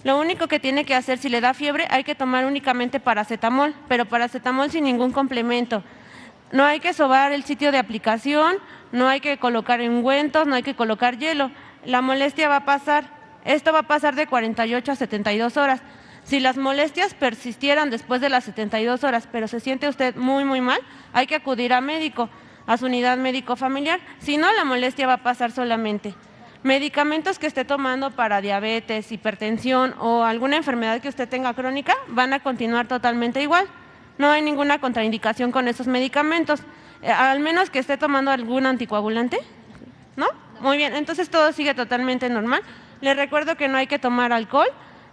Lo único que tiene que hacer, si le da fiebre, hay que tomar únicamente paracetamol, pero paracetamol sin ningún complemento. No hay que sobar el sitio de aplicación, no hay que colocar ungüentos, no hay que colocar hielo. La molestia va a pasar, esto va a pasar de 48 a 72 horas. Si las molestias persistieran después de las 72 horas, pero se siente usted muy mal, hay que acudir a médico, a su unidad médico familiar. Si no, la molestia va a pasar solamente. Medicamentos que esté tomando para diabetes, hipertensión o alguna enfermedad que usted tenga crónica van a continuar totalmente igual. No hay ninguna contraindicación con esos medicamentos, al menos que esté tomando algún anticoagulante, ¿no? Muy bien, entonces todo sigue totalmente normal. Le recuerdo que no hay que tomar alcohol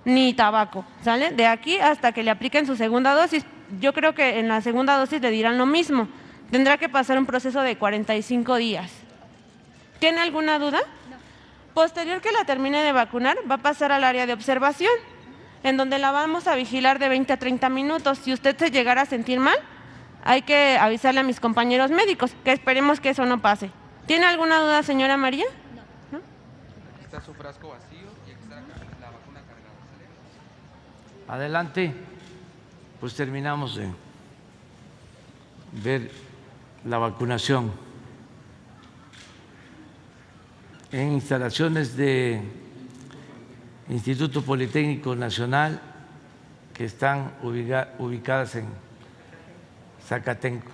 ni tabaco, ¿sale? De aquí hasta que le apliquen su segunda dosis. Yo creo que en la segunda dosis le dirán lo mismo. Tendrá que pasar un proceso de 45 días. ¿Tiene alguna duda? Posterior que la termine de vacunar, va a pasar al área de observación, en donde la vamos a vigilar de 20 a 30 minutos. Si usted se llegara a sentir mal, hay que avisarle a mis compañeros médicos, que esperemos que eso no pase. ¿Tiene alguna duda, señora María? No. Aquí está su frasco vacío y aquí está la vacuna cargada. Adelante, pues terminamos de ver la vacunación en instalaciones de Instituto Politécnico Nacional que están ubicadas en Zacatenco.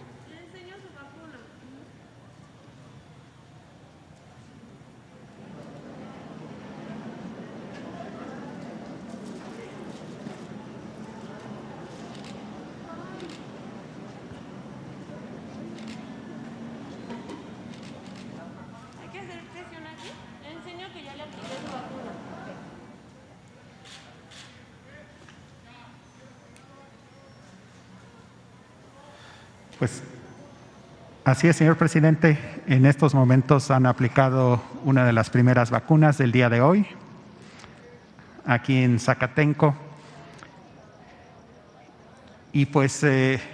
Pues así es, señor presidente. En estos momentos han aplicado una de las primeras vacunas del día de hoy, aquí en Zacatenco. Y pues… Hay que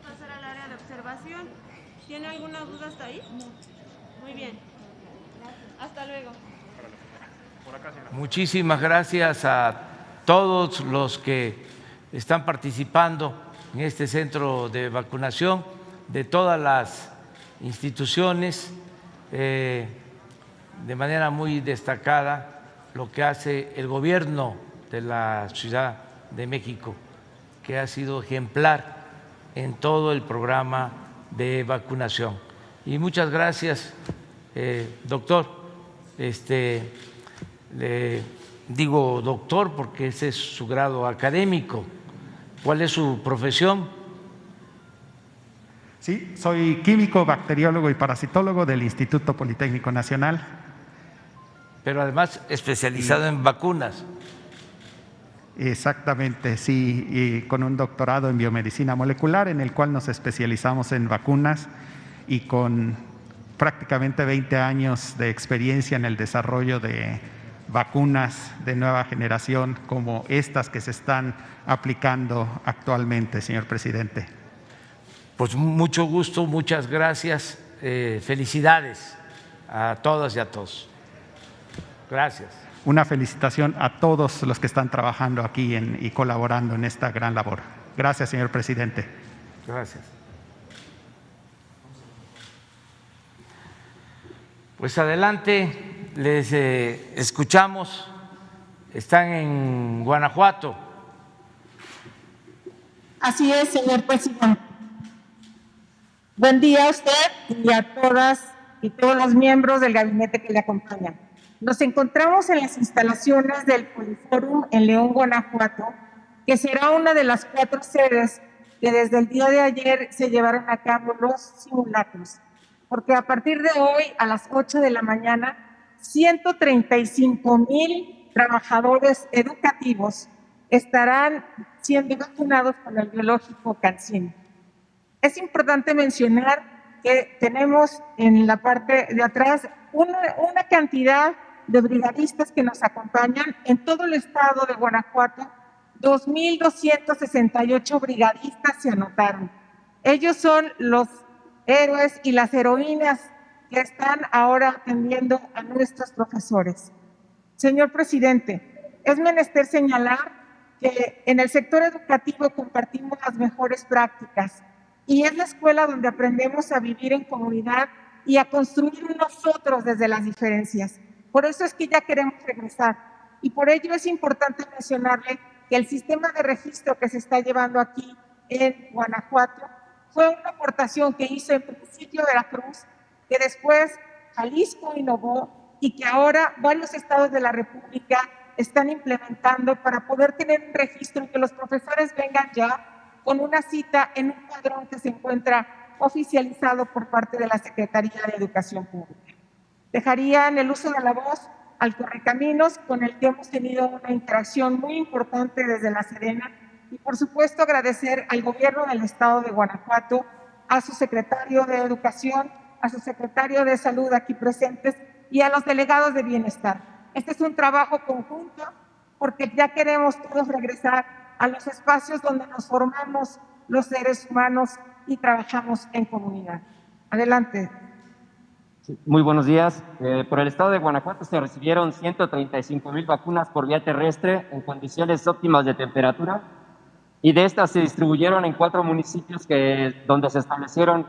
pasar al área de observación. ¿Tiene alguna duda hasta ahí? No. Muy bien. Hasta luego. Muchísimas gracias a todos los que están participando en este centro de vacunación, de todas las instituciones, de manera muy destacada lo que hace el gobierno de la Ciudad de México, que ha sido ejemplar en todo el programa de vacunación. Y muchas gracias, doctor. Le digo doctor porque ese es su grado académico. ¿Cuál es su profesión? Sí, soy químico, bacteriólogo y parasitólogo del Instituto Politécnico Nacional. Pero además especializado en vacunas. Exactamente, sí, y con un doctorado en biomedicina molecular en el cual nos especializamos en vacunas y con prácticamente 20 años de experiencia en el desarrollo de vacunas de nueva generación como estas que se están aplicando actualmente, señor presidente. Pues mucho gusto, muchas gracias, felicidades a todas y a todos. Gracias. Una felicitación a todos los que están trabajando aquí y colaborando en esta gran labor. Gracias, señor presidente. Gracias. Pues adelante, les escuchamos. Están en Guanajuato. Así es, señor presidente. Buen día a usted y a todas y todos los miembros del gabinete que le acompañan. Nos encontramos en las instalaciones del Poliforum en León, Guanajuato, que será una de las 4 sedes que desde el día de ayer se llevaron a cabo los simulacros, porque a partir de hoy a las 8 de la mañana, 135,000 trabajadores educativos estarán siendo vacunados con el biológico CanSino. Es importante mencionar que tenemos en la parte de atrás una cantidad de brigadistas que nos acompañan en todo el estado de Guanajuato. 2,268 brigadistas se anotaron. Ellos son los héroes y las heroínas que están ahora atendiendo a nuestros profesores. Señor presidente, es menester señalar que en el sector educativo compartimos las mejores prácticas y es la escuela donde aprendemos a vivir en comunidad y a construir nosotros desde las diferencias. Por eso es que ya queremos regresar y por ello es importante mencionarle que el sistema de registro que se está llevando aquí en Guanajuato fue una aportación que hizo en principio Veracruz, que después Jalisco innovó y que ahora varios estados de la República están implementando para poder tener un registro y que los profesores vengan ya con una cita en un padrón que se encuentra oficializado por parte de la Secretaría de Educación Pública. Dejaría en el uso de la voz al Correcaminos, con el que hemos tenido una interacción muy importante desde la Sedena, y por supuesto agradecer al gobierno del estado de Guanajuato, a su secretario de Educación, a su secretario de Salud aquí presentes y a los delegados de Bienestar. Este es un trabajo conjunto porque ya queremos todos regresar a los espacios donde nos formamos los seres humanos y trabajamos en comunidad. Adelante. Sí, muy buenos días. Por el estado de Guanajuato se recibieron 135,000 vacunas por vía terrestre en condiciones óptimas de temperatura y de estas se distribuyeron en 4 municipios donde se establecieron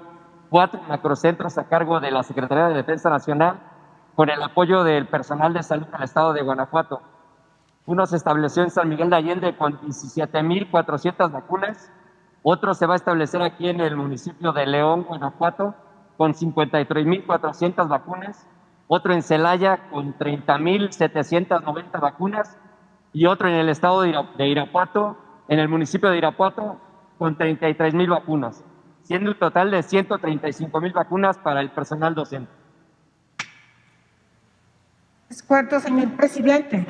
4 macrocentros a cargo de la Secretaría de Defensa Nacional con el apoyo del personal de salud del estado de Guanajuato. Uno se estableció en San Miguel de Allende con 17,400 vacunas, otro se va a establecer aquí en el municipio de León, Guanajuato, con 53,400 vacunas, otro en Celaya con 30,790 vacunas y otro en el estado de Irapuato, en el municipio de Irapuato, con 33,000 vacunas, siendo un total de 135,000 vacunas para el personal docente. ¿Cuánto, señor presidente?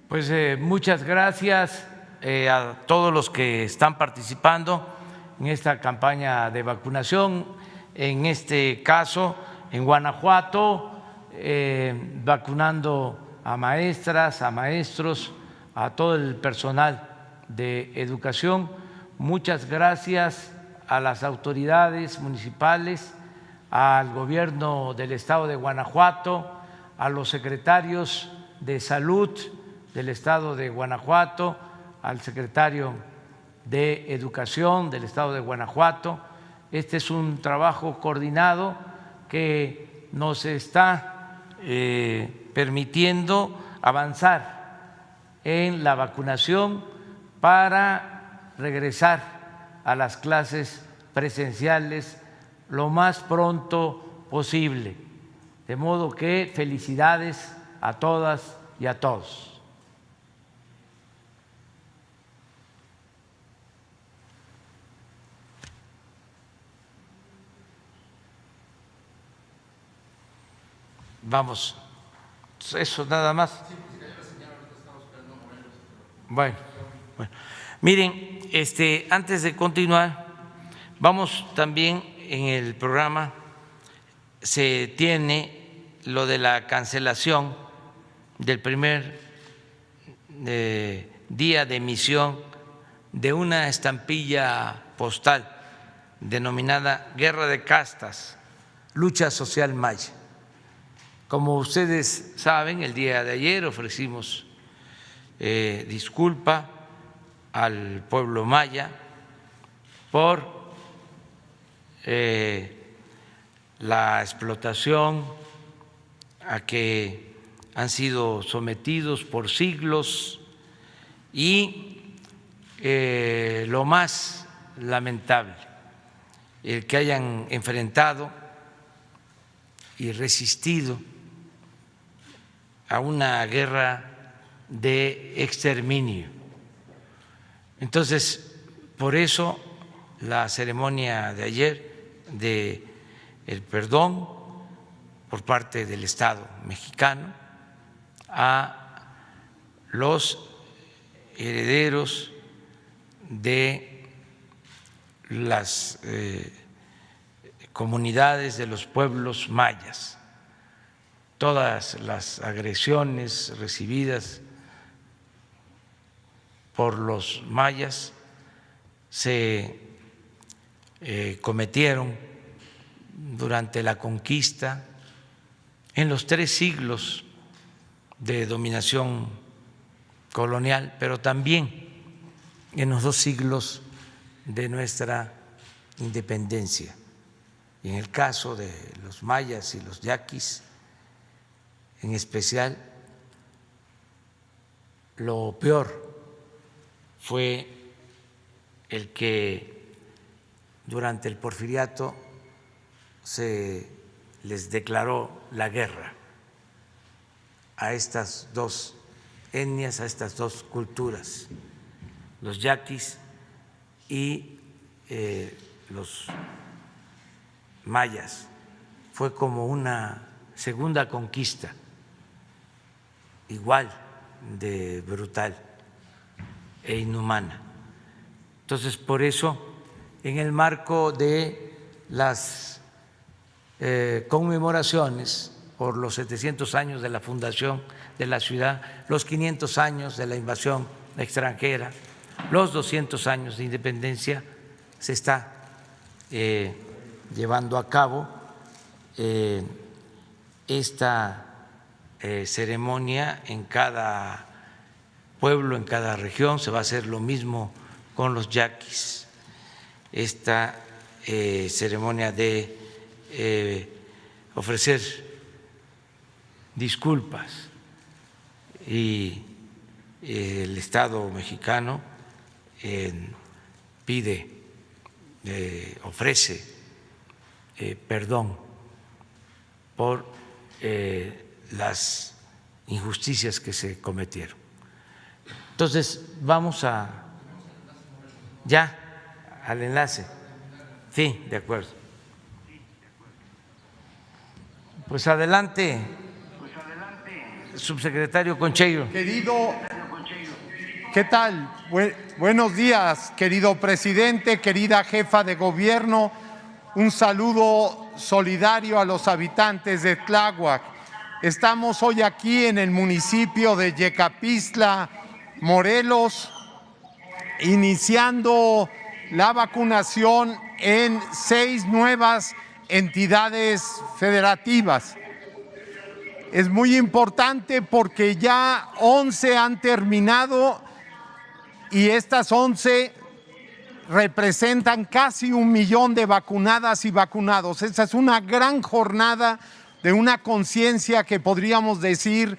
Pues muchas gracias a todos los que están participando en esta campaña de vacunación. En este caso, en Guanajuato, vacunando a maestras, a maestros, a todo el personal de educación. Muchas gracias a las autoridades municipales, al gobierno del estado de Guanajuato, a los secretarios de salud del estado de Guanajuato, al secretario de Educación del estado de Guanajuato. Este es un trabajo coordinado que nos está permitiendo avanzar en la vacunación para regresar a las clases presenciales lo más pronto posible. De modo que felicidades a todas y a todos. Vamos, eso nada más. Bueno, miren, antes de continuar, vamos también en el programa, se tiene lo de la cancelación del primer día de emisión de una estampilla postal denominada Guerra de Castas, Lucha Social Maya. Como ustedes saben, el día de ayer ofrecimos disculpa al pueblo maya por la explotación a que han sido sometidos por siglos y lo más lamentable, el que hayan enfrentado y resistido a una guerra de exterminio. Entonces, por eso la ceremonia de ayer de el perdón por parte del Estado mexicano a los herederos de las comunidades de los pueblos mayas. Todas las agresiones recibidas por los mayas se cometieron durante la conquista, en los 3 siglos de dominación colonial, pero también en los 2 siglos de nuestra independencia. Y en el caso de los mayas y los yaquis, en especial, lo peor fue el que durante el porfiriato se les declaró la guerra a estas 2 etnias, a estas 2 culturas, los yaquis y los mayas. Fue como una segunda conquista, igual de brutal e inhumana. Entonces, por eso, en el marco de las conmemoraciones por los 700 años de la fundación de la ciudad, los 500 años de la invasión extranjera, los 200 años de independencia, se está llevando a cabo esta ceremonia en cada pueblo, en cada región. Se va a hacer lo mismo con los yaquis, esta ceremonia de ofrecer disculpas, y el Estado mexicano pide, ofrece perdón por las injusticias que se cometieron. Entonces, vamos ya al enlace. Sí, de acuerdo. Pues adelante, subsecretario Concheiro. Querido, ¿qué tal? Buenos días, querido presidente, querida jefa de gobierno. Un saludo solidario a los habitantes de Tláhuac. Estamos hoy aquí en el municipio de Yecapistla, Morelos, iniciando la vacunación en 6 nuevas entidades federativas. Es muy importante porque ya 11 han terminado y estas 11 representan casi 1 millón de vacunadas y vacunados. Esta es una gran jornada de una conciencia que podríamos decir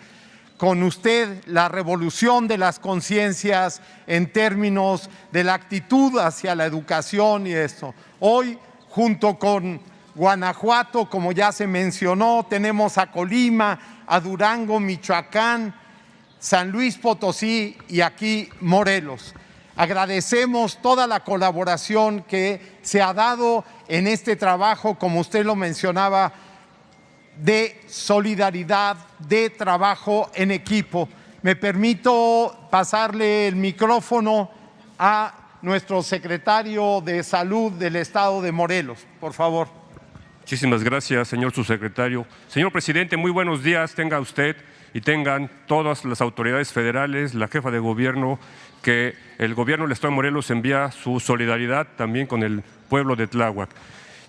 con usted la revolución de las conciencias en términos de la actitud hacia la educación y esto. Hoy, junto con Guanajuato, como ya se mencionó, tenemos a Colima, a Durango, Michoacán, San Luis Potosí y aquí Morelos. Agradecemos toda la colaboración que se ha dado en este trabajo, como usted lo mencionaba, de solidaridad, de trabajo en equipo. Me permito pasarle el micrófono a nuestro secretario de Salud del Estado de Morelos, por favor. Muchísimas gracias, señor subsecretario. Señor presidente, muy buenos días tenga usted y tengan todas las autoridades federales, la jefa de gobierno, que el gobierno del Estado de Morelos envía su solidaridad también con el pueblo de Tláhuac.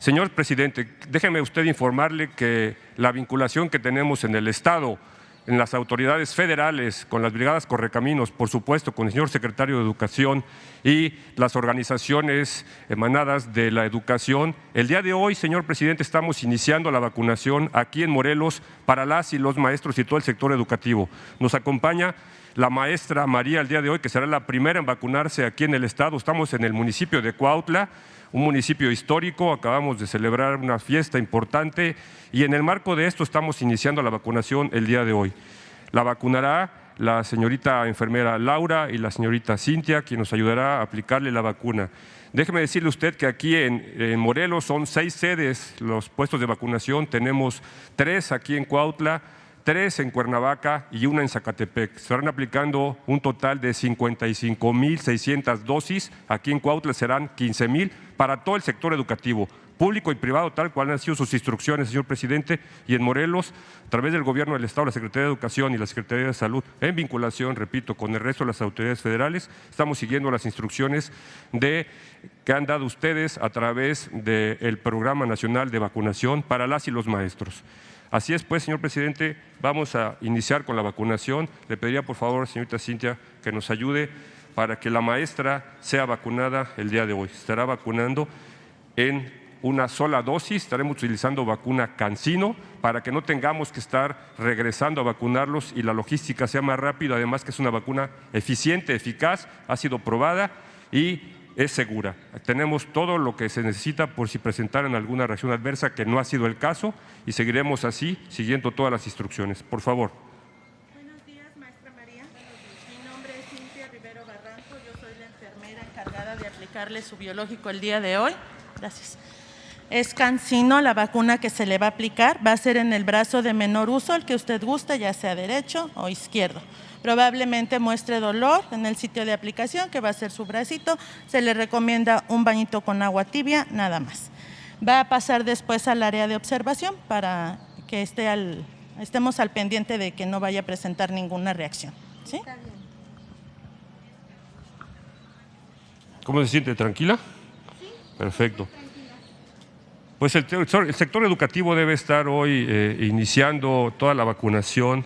Señor presidente, déjeme usted informarle que la vinculación que tenemos en el Estado, en las autoridades federales, con las brigadas Correcaminos, por supuesto, con el señor secretario de Educación y las organizaciones emanadas de la educación. El día de hoy, señor presidente, estamos iniciando la vacunación aquí en Morelos para las y los maestros y todo el sector educativo. Nos acompaña la maestra María el día de hoy, que será la primera en vacunarse aquí en el estado. Estamos en el municipio de Cuautla, un municipio histórico, acabamos de celebrar una fiesta importante y en el marco de esto estamos iniciando la vacunación el día de hoy. La vacunará la señorita enfermera Laura y la señorita Cintia, quien nos ayudará a aplicarle la vacuna. Déjeme decirle usted que aquí en Morelos son 6 sedes los puestos de vacunación, tenemos 3 aquí en Cuautla, 3 en Cuernavaca y 1 en Zacatepec. Se estarán aplicando un total de 55,600 dosis. Aquí en Cuautla serán 15,000 para todo el sector educativo, público y privado, tal cual han sido sus instrucciones, señor presidente. Y en Morelos, a través del Gobierno del Estado, la Secretaría de Educación y la Secretaría de Salud, en vinculación, repito, con el resto de las autoridades federales, estamos siguiendo las instrucciones que han dado ustedes a través del Programa Nacional de Vacunación para las y los maestros. Así es, pues, señor presidente, vamos a iniciar con la vacunación. Le pediría, por favor, señorita Cintia, que nos ayude para que la maestra sea vacunada el día de hoy. Se estará vacunando en una sola dosis, estaremos utilizando vacuna CanSino para que no tengamos que estar regresando a vacunarlos y la logística sea más rápida, además que es una vacuna eficiente, eficaz, ha sido probada y es segura. Tenemos todo lo que se necesita por si presentaran alguna reacción adversa, que no ha sido el caso, y seguiremos así, siguiendo todas las instrucciones. Por favor. Buenos días, maestra María. Mi nombre es Cintia Rivero Barranco, yo soy la enfermera encargada de aplicarle su biológico el día de hoy. Gracias. Es CanSino la vacuna que se le va a aplicar, va a ser en el brazo de menor uso, el que usted guste, ya sea derecho o izquierdo. Probablemente muestre dolor en el sitio de aplicación, que va a ser su bracito. Se le recomienda un bañito con agua tibia, nada más. Va a pasar después al área de observación para que estemos al pendiente de que no vaya a presentar ninguna reacción. ¿Sí? ¿Cómo se siente? ¿Tranquila? Sí. Perfecto. Pues el sector educativo debe estar hoy iniciando toda la vacunación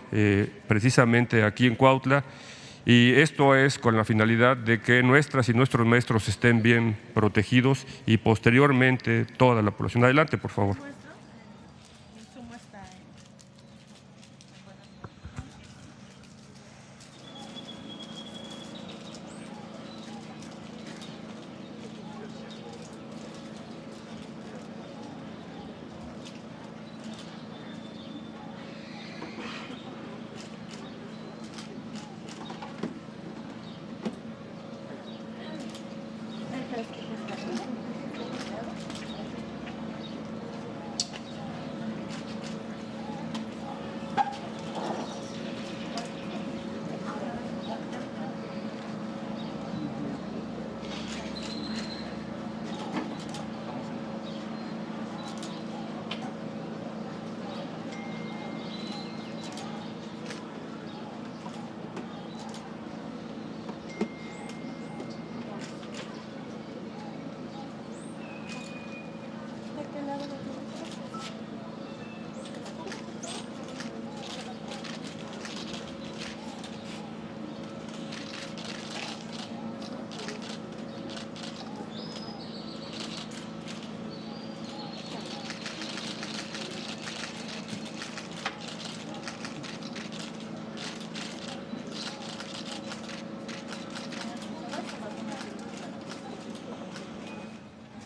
precisamente aquí en Cuautla, y esto es con la finalidad de que nuestras y nuestros maestros estén bien protegidos y posteriormente toda la población. Adelante, por favor.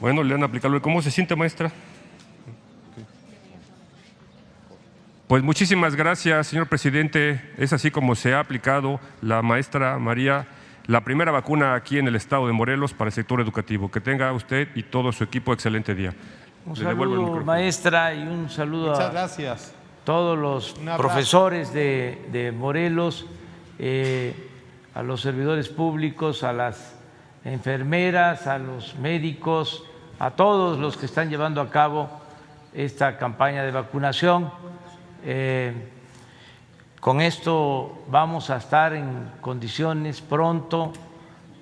Bueno, le han aplicado. ¿Cómo se siente, maestra? Pues muchísimas gracias, señor presidente. Es así como se ha aplicado la maestra María la primera vacuna aquí en el estado de Morelos para el sector educativo. Que tenga usted y todo su equipo excelente día. Un saludo, maestra, y un saludo Muchas a gracias. todos los profesores de Morelos, a los servidores públicos, a las enfermeras, a los médicos, a todos los que están llevando a cabo esta campaña de vacunación. Con esto vamos a estar en condiciones pronto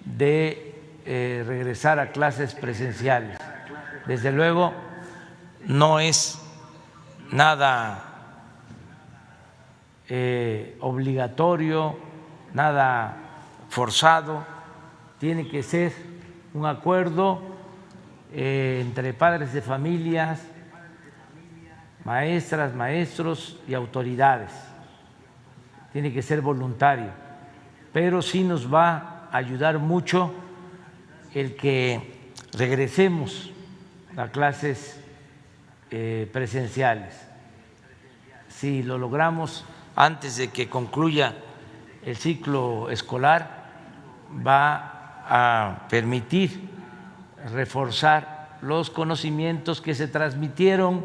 de regresar a clases presenciales. Desde luego, no es nada obligatorio, nada forzado, tiene que ser un acuerdo entre padres de familias, maestras, maestros y autoridades. Tiene que ser voluntario, pero sí nos va a ayudar mucho el que regresemos a clases presenciales. Si lo logramos antes de que concluya el ciclo escolar, va a permitir reforzar los conocimientos que se transmitieron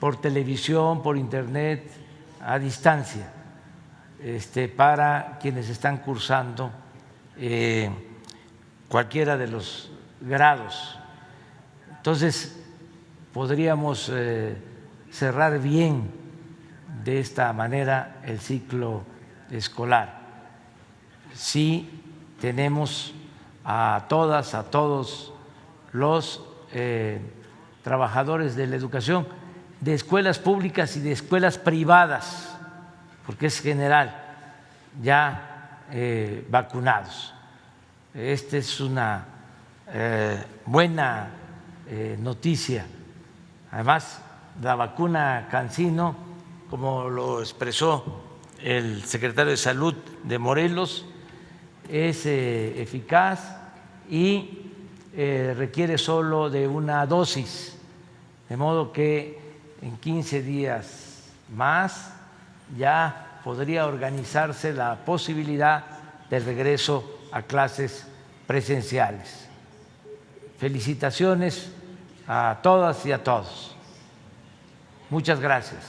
por televisión, por internet, a distancia, para quienes están cursando cualquiera de los grados. Entonces, podríamos cerrar bien de esta manera el ciclo escolar. Sí tenemos a todas, a todos los trabajadores de la educación, de escuelas públicas y de escuelas privadas, porque es general, ya vacunados. Esta es una buena noticia. Además, la vacuna CanSino, como lo expresó el secretario de Salud de Morelos, es eficaz y requiere solo de una dosis, de modo que en 15 días más ya podría organizarse la posibilidad del regreso a clases presenciales. Felicitaciones a todas y a todos. Muchas gracias.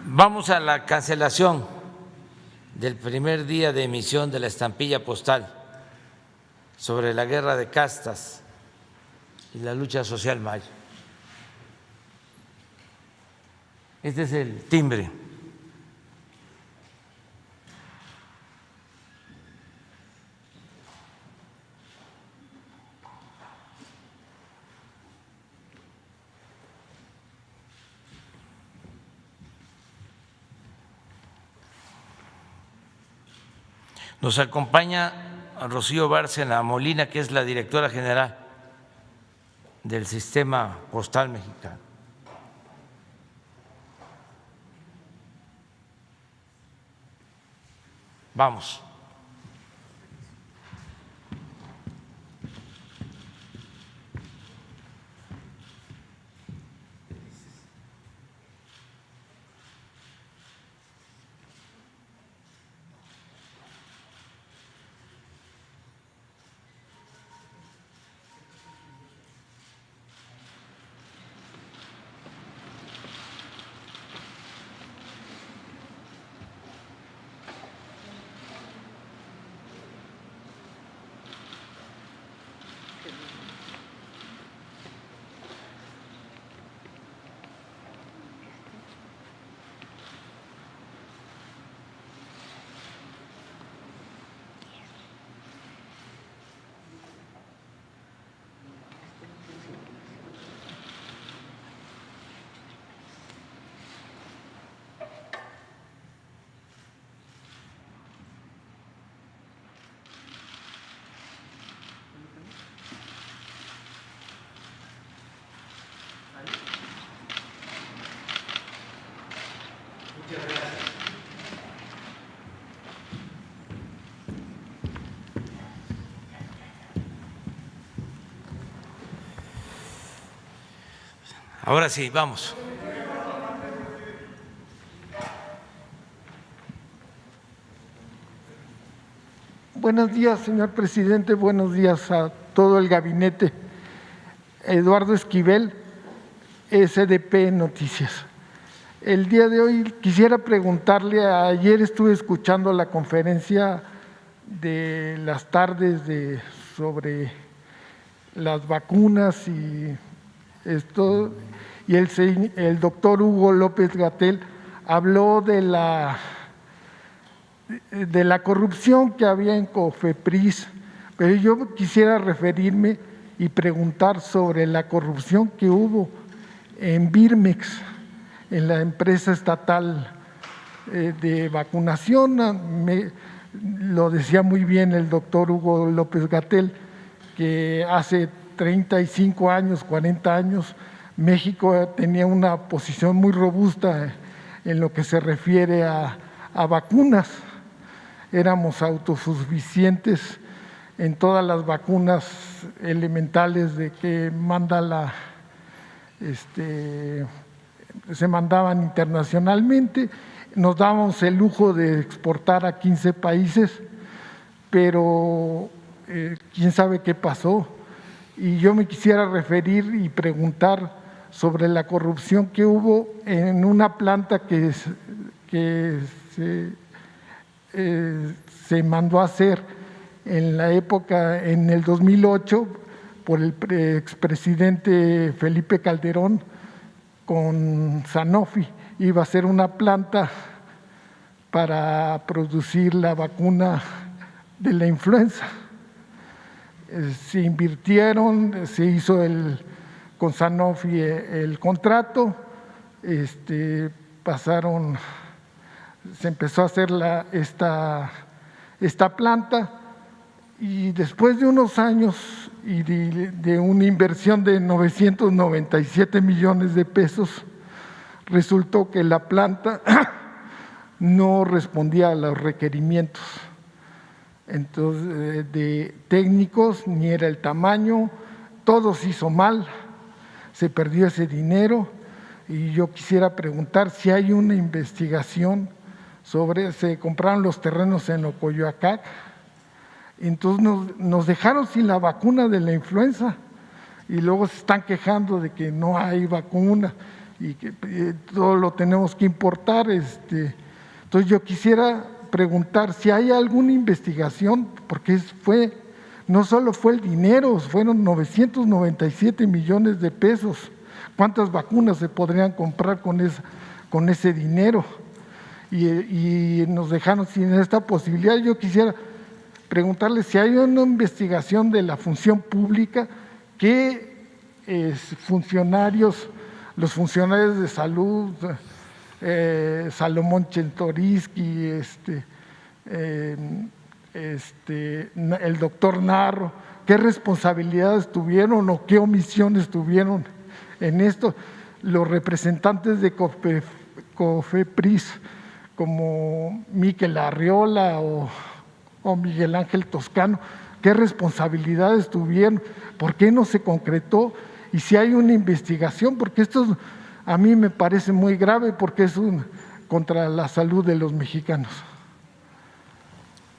Vamos a la cancelación del primer día de emisión de la estampilla postal sobre la guerra de castas y la lucha social maya. Este es el timbre. Nos acompaña Rocío Bárcena Molina, que es la directora general del Sistema Postal Mexicano. Vamos. Ahora sí, vamos. Buenos días, señor presidente. Buenos días a todo el gabinete. Eduardo Esquivel, SDP Noticias. El día de hoy quisiera preguntarle, ayer estuve escuchando la conferencia de las tardes sobre las vacunas y esto, y el doctor Hugo López-Gatell habló de la corrupción que había en COFEPRIS, pero yo quisiera referirme y preguntar sobre la corrupción que hubo en Birmex, en la empresa estatal de vacunación. Lo decía muy bien el doctor Hugo López-Gatell, que hace 35 años, 40 años, México tenía una posición muy robusta en lo que se refiere a vacunas. Éramos autosuficientes en todas las vacunas elementales de que manda se mandaban internacionalmente. Nos dábamos el lujo de exportar a 15 países, pero quién sabe qué pasó. Y yo me quisiera referir y preguntar sobre la corrupción que hubo en una planta que se mandó a hacer en la época, en el 2008, por el expresidente Felipe Calderón con Sanofi. Iba a ser una planta para producir la vacuna de la influenza. Se invirtieron, se hizo con Sanofi el contrato, se empezó a hacer esta planta, y después de unos años y de una inversión de 997 millones de pesos, resultó que la planta no respondía a los requerimientos de técnicos, ni era el tamaño, todo se hizo mal, se perdió ese dinero. Y yo quisiera preguntar si hay una investigación se compraron los terrenos en Ocoyoacac, entonces nos dejaron sin la vacuna de la influenza, y luego se están quejando de que no hay vacuna y que todo lo tenemos que importar. Entonces yo quisiera preguntar si hay alguna investigación, porque no solo fue el dinero, fueron 997 millones de pesos. ¿Cuántas vacunas se podrían comprar con ese dinero? Y nos dejaron sin esta posibilidad. Yo quisiera preguntarle si hay una investigación de la función pública, que los funcionarios de salud, Salomón Chertorivsky, el doctor Narro, qué responsabilidades tuvieron o qué omisiones tuvieron en esto, los representantes de COFEPRIS, como Miquel Arriola o Miguel Ángel Toscano, qué responsabilidades tuvieron, por qué no se concretó, y si hay una investigación, porque esto a mí me parece muy grave, porque es contra la salud de los mexicanos.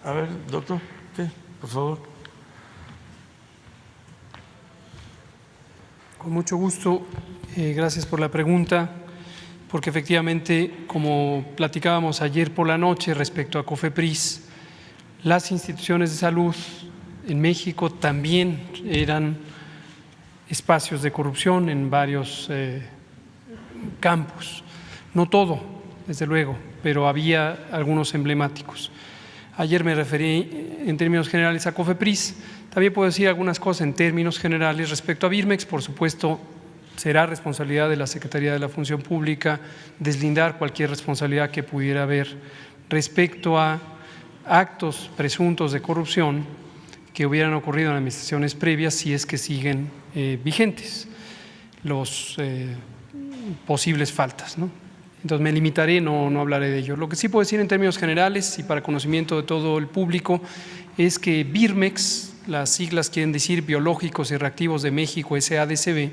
A ver, doctor, ¿qué? Por favor. Con mucho gusto, gracias por la pregunta, porque efectivamente, como platicábamos ayer por la noche respecto a COFEPRIS, las instituciones de salud en México también eran espacios de corrupción en varios campos. No todo, desde luego, pero había algunos emblemáticos. Ayer me referí en términos generales a COFEPRIS. También puedo decir algunas cosas en términos generales respecto a Birmex. Por supuesto, será responsabilidad de la Secretaría de la Función Pública deslindar cualquier responsabilidad que pudiera haber respecto a actos presuntos de corrupción que hubieran ocurrido en administraciones previas, si es que siguen vigentes los posibles faltas, ¿no? Entonces me limitaré, no hablaré de ello. Lo que sí puedo decir en términos generales y para conocimiento de todo el público es que Birmex, las siglas quieren decir Biológicos y Reactivos de México, SADCB,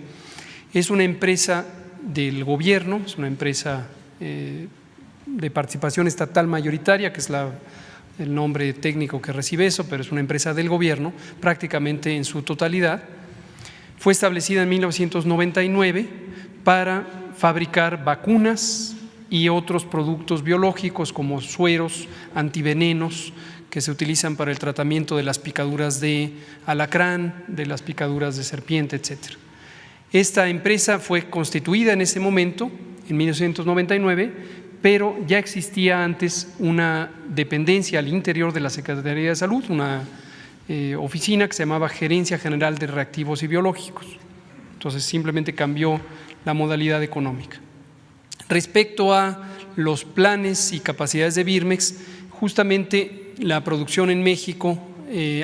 es una empresa del gobierno, es una empresa de participación estatal mayoritaria, que es el nombre técnico que recibe eso, pero es una empresa del gobierno prácticamente en su totalidad. Fue establecida en 1999 para fabricar vacunas y otros productos biológicos como sueros, antivenenos, que se utilizan para el tratamiento de las picaduras de alacrán, de las picaduras de serpiente, etc. Esta empresa fue constituida en ese momento, en 1999, pero ya existía antes una dependencia al interior de la Secretaría de Salud, una oficina que se llamaba Gerencia General de Reactivos y Biológicos. Entonces simplemente cambió la modalidad económica. Respecto a los planes y capacidades de Birmex, justamente la producción en México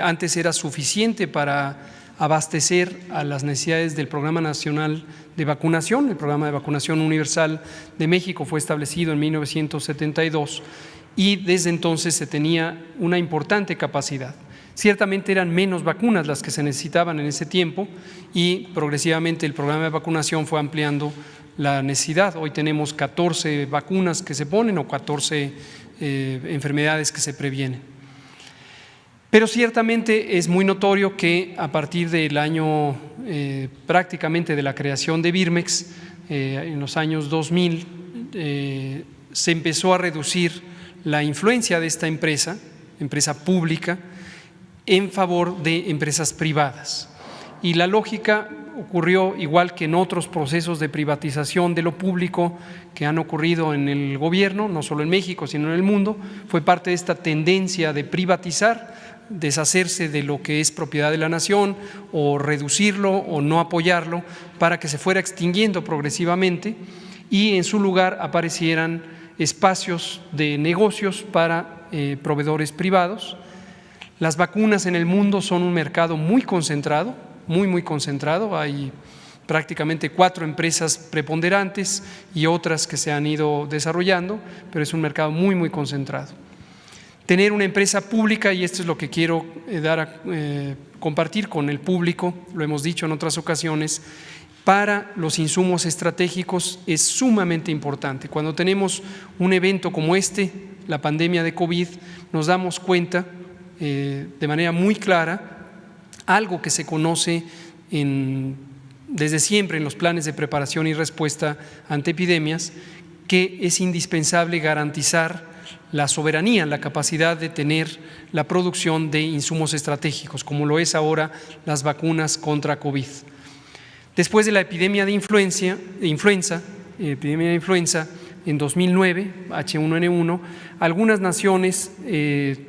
antes era suficiente para abastecer a las necesidades del Programa Nacional de Vacunación. El Programa de Vacunación Universal de México fue establecido en 1972 y desde entonces se tenía una importante capacidad. Ciertamente eran menos vacunas las que se necesitaban en ese tiempo y progresivamente el programa de vacunación fue ampliando la necesidad. Hoy tenemos 14 vacunas que se ponen o 14 enfermedades que se previenen. Pero ciertamente es muy notorio que a partir del año prácticamente de la creación de Birmex, en los años 2000, se empezó a reducir la influencia de esta empresa pública, en favor de empresas privadas. Y la lógica ocurrió igual que en otros procesos de privatización de lo público que han ocurrido en el gobierno, no solo en México, sino en el mundo, fue parte de esta tendencia de privatizar, deshacerse de lo que es propiedad de la nación o reducirlo o no apoyarlo para que se fuera extinguiendo progresivamente y en su lugar aparecieran espacios de negocios para proveedores privados. Las vacunas en el mundo son un mercado muy concentrado, muy concentrado. Hay prácticamente 4 empresas preponderantes y otras que se han ido desarrollando, pero es un mercado muy concentrado. Tener una empresa pública, y esto es lo que quiero compartir con el público, lo hemos dicho en otras ocasiones, para los insumos estratégicos es sumamente importante. Cuando tenemos un evento como este, la pandemia de COVID, nos damos cuenta de manera muy clara, algo que se conoce desde siempre en los planes de preparación y respuesta ante epidemias, que es indispensable garantizar la soberanía, la capacidad de tener la producción de insumos estratégicos, como lo es ahora las vacunas contra COVID. Después de la epidemia de influenza en 2009, H1N1, algunas naciones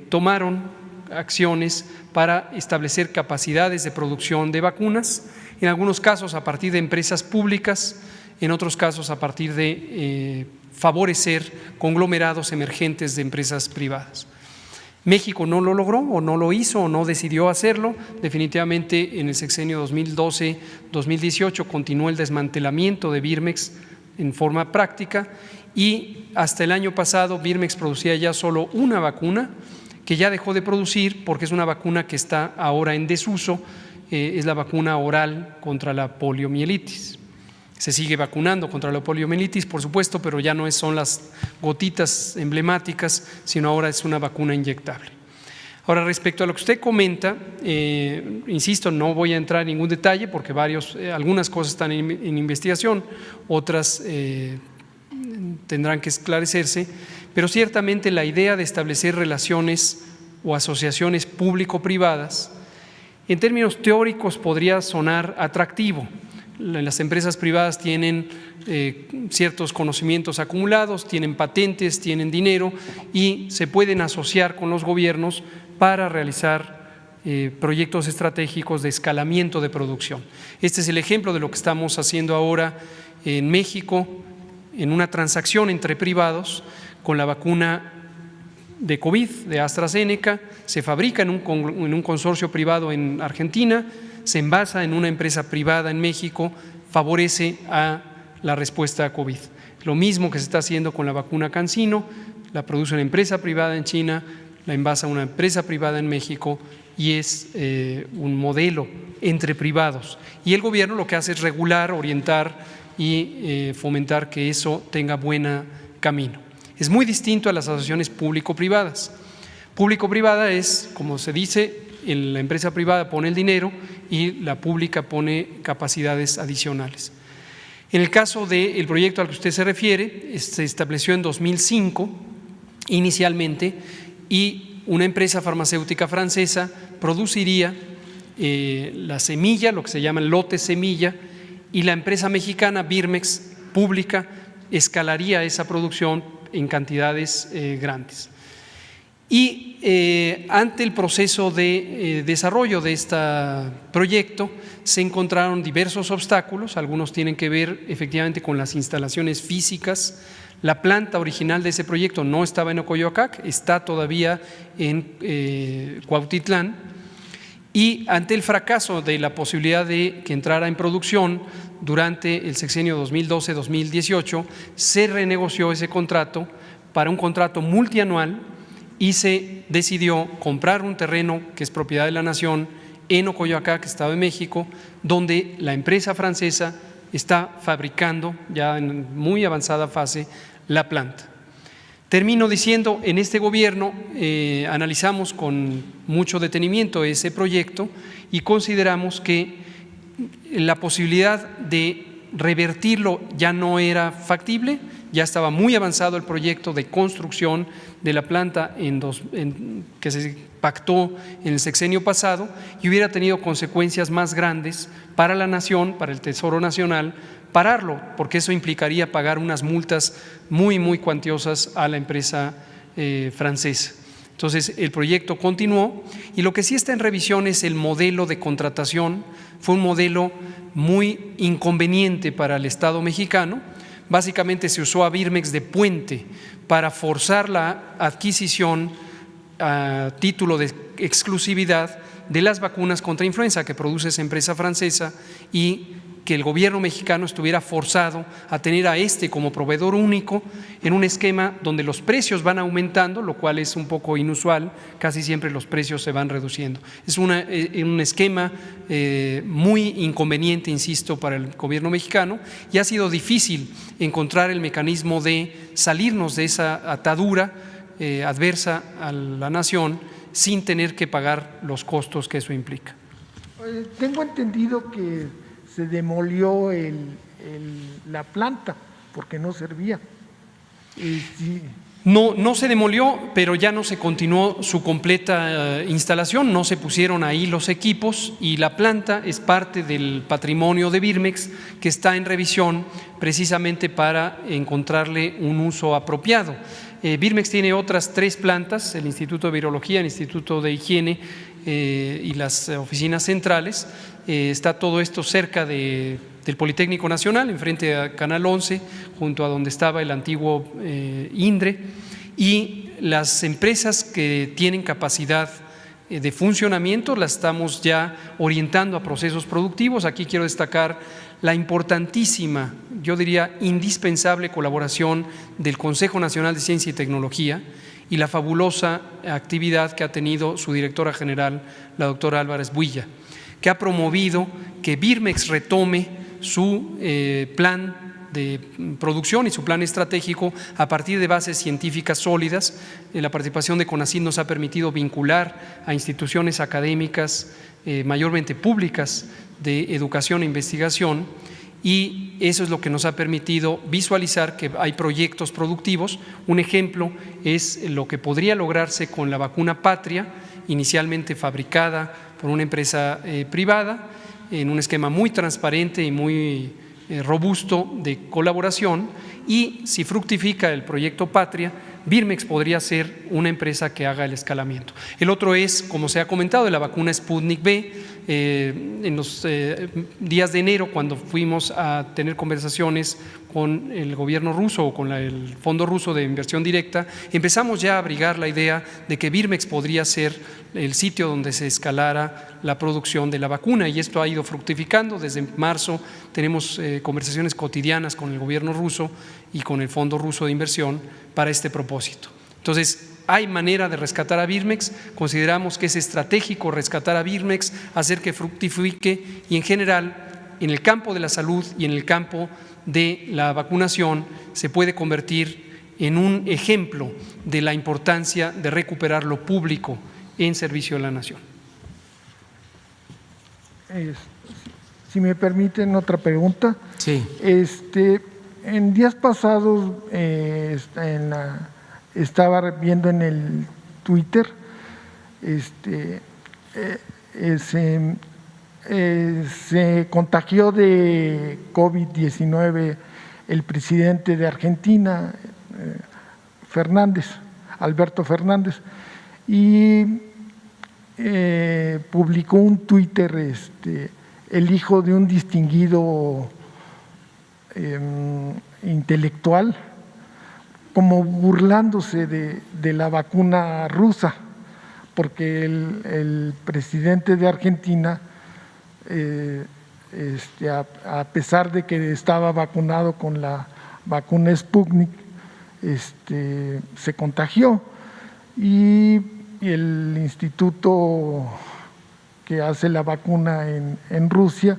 tomaron acciones para establecer capacidades de producción de vacunas, en algunos casos a partir de empresas públicas, en otros casos a partir de favorecer conglomerados emergentes de empresas privadas. México no lo logró o no lo hizo o no decidió hacerlo. Definitivamente en el sexenio 2012-2018 continuó el desmantelamiento de Birmex en forma práctica y hasta el año pasado Birmex producía ya solo una vacuna que ya dejó de producir porque es una vacuna que está ahora en desuso, es la vacuna oral contra la poliomielitis. Se sigue vacunando contra la poliomielitis, por supuesto, pero ya no son las gotitas emblemáticas, sino ahora es una vacuna inyectable. Ahora, respecto a lo que usted comenta, insisto, no voy a entrar en ningún detalle porque algunas cosas están en investigación, otras tendrán que esclarecerse, pero ciertamente la idea de establecer relaciones o asociaciones público-privadas, en términos teóricos podría sonar atractivo. Las empresas privadas tienen ciertos conocimientos acumulados, tienen patentes, tienen dinero y se pueden asociar con los gobiernos para realizar proyectos estratégicos de escalamiento de producción. Este es el ejemplo de lo que estamos haciendo ahora en México, en una transacción entre privados con la vacuna de COVID de AstraZeneca, se fabrica en un consorcio privado en Argentina, se envasa en una empresa privada en México, favorece a la respuesta a COVID. Lo mismo que se está haciendo con la vacuna CanSino, la produce una empresa privada en China, la envasa una empresa privada en México y es un modelo entre privados. Y el gobierno lo que hace es regular, orientar y fomentar que eso tenga buen camino. Es muy distinto a las asociaciones público-privadas. Público-privada es, como se dice, la empresa privada pone el dinero y la pública pone capacidades adicionales. En el caso del proyecto al que usted se refiere, se estableció en 2005 inicialmente y una empresa farmacéutica francesa produciría la semilla, lo que se llama el lote semilla, y la empresa mexicana Birmex pública escalaría esa producción en cantidades grandes. Y ante el proceso de desarrollo de este proyecto se encontraron diversos obstáculos, algunos tienen que ver efectivamente con las instalaciones físicas. La planta original de ese proyecto no estaba en Ocoyoacac, está todavía en Cuautitlán, y ante el fracaso de la posibilidad de que entrara en producción durante el sexenio 2012-2018, se renegoció ese contrato para un contrato multianual y se decidió comprar un terreno que es propiedad de la nación en Ocoyoacac, Estado de México, donde la empresa francesa está fabricando ya en muy avanzada fase la planta. Termino diciendo, en este gobierno analizamos con mucho detenimiento ese proyecto y consideramos que la posibilidad de revertirlo ya no era factible, ya estaba muy avanzado el proyecto de construcción de la planta que se pactó en el sexenio pasado y hubiera tenido consecuencias más grandes para la nación, para el Tesoro Nacional, pararlo, porque eso implicaría pagar unas multas muy cuantiosas a la empresa francesa. Entonces, el proyecto continuó y lo que sí está en revisión es el modelo de contratación. Fue un modelo muy inconveniente para el Estado mexicano. Básicamente se usó a Birmex de puente para forzar la adquisición a título de exclusividad de las vacunas contra influenza que produce esa empresa francesa y que el gobierno mexicano estuviera forzado a tener a este como proveedor único en un esquema donde los precios van aumentando, lo cual es un poco inusual, casi siempre los precios se van reduciendo. Es un esquema muy inconveniente, insisto, para el gobierno mexicano y ha sido difícil encontrar el mecanismo de salirnos de esa atadura adversa a la nación sin tener que pagar los costos que eso implica. Tengo entendido que se demolió la planta porque no servía. Sí. No se demolió, pero ya no se continuó su completa instalación, no se pusieron ahí los equipos y la planta es parte del patrimonio de Birmex que está en revisión precisamente para encontrarle un uso apropiado. Birmex tiene otras 3 plantas, el Instituto de Virología, el Instituto de Higiene y las oficinas centrales. Está todo esto cerca del Politécnico Nacional, enfrente a Canal 11, junto a donde estaba el antiguo INDRE, y las empresas que tienen capacidad de funcionamiento las estamos ya orientando a procesos productivos. Aquí quiero destacar la importantísima, yo diría indispensable colaboración del Consejo Nacional de Ciencia y Tecnología y la fabulosa actividad que ha tenido su directora general, la doctora Álvarez Builla, que ha promovido que Birmex retome su plan de producción y su plan estratégico a partir de bases científicas sólidas. La participación de CONACYT nos ha permitido vincular a instituciones académicas mayormente públicas de educación e investigación y eso es lo que nos ha permitido visualizar que hay proyectos productivos. Un ejemplo es lo que podría lograrse con la vacuna Patria, inicialmente fabricada por una empresa privada, en un esquema muy transparente y muy robusto de colaboración, y si fructifica el proyecto Patria, Birmex podría ser una empresa que haga el escalamiento. El otro es, como se ha comentado, de la vacuna Sputnik V. En los días de enero, cuando fuimos a tener conversaciones con el gobierno ruso o con el Fondo Ruso de Inversión Directa, empezamos ya a abrigar la idea de que Birmex podría ser el sitio donde se escalara la producción de la vacuna y esto ha ido fructificando. Desde marzo tenemos conversaciones cotidianas con el gobierno ruso y con el Fondo Ruso de Inversión para este propósito. Entonces, hay manera de rescatar a Birmex, consideramos que es estratégico rescatar a Birmex, hacer que fructifique y en general en el campo de la salud y en el campo de la vacunación se puede convertir en un ejemplo de la importancia de recuperar lo público en servicio de la nación. Si me permiten otra pregunta. Sí. En días pasados estaba viendo en el Twitter se contagió de COVID-19 el presidente de Argentina, Alberto Fernández, y publicó un Twitter, el hijo de un distinguido intelectual, como burlándose de la vacuna rusa, porque el presidente de Argentina, a pesar de que estaba vacunado con la vacuna Sputnik, se contagió, y el instituto que hace la vacuna en Rusia,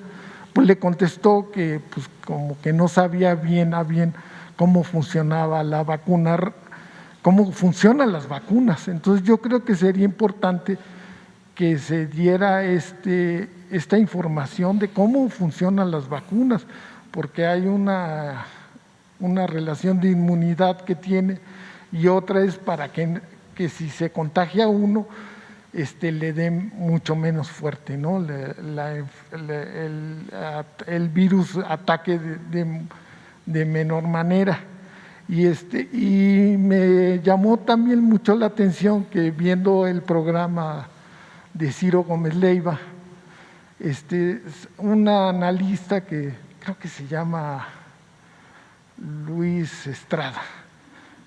pues le contestó que pues como que no sabía bien a bien cómo funcionaba la vacuna, cómo funcionan las vacunas. Entonces yo creo que sería importante que se diera esta información de cómo funcionan las vacunas, porque hay una relación de inmunidad que tiene, y otra es para que si se contagia uno, le dé mucho menos fuerte, ¿no? El virus ataque de menor manera. Y me llamó también mucho la atención que, viendo el programa de Ciro Gómez Leiva, una analista que creo que se llama Luis Estrada,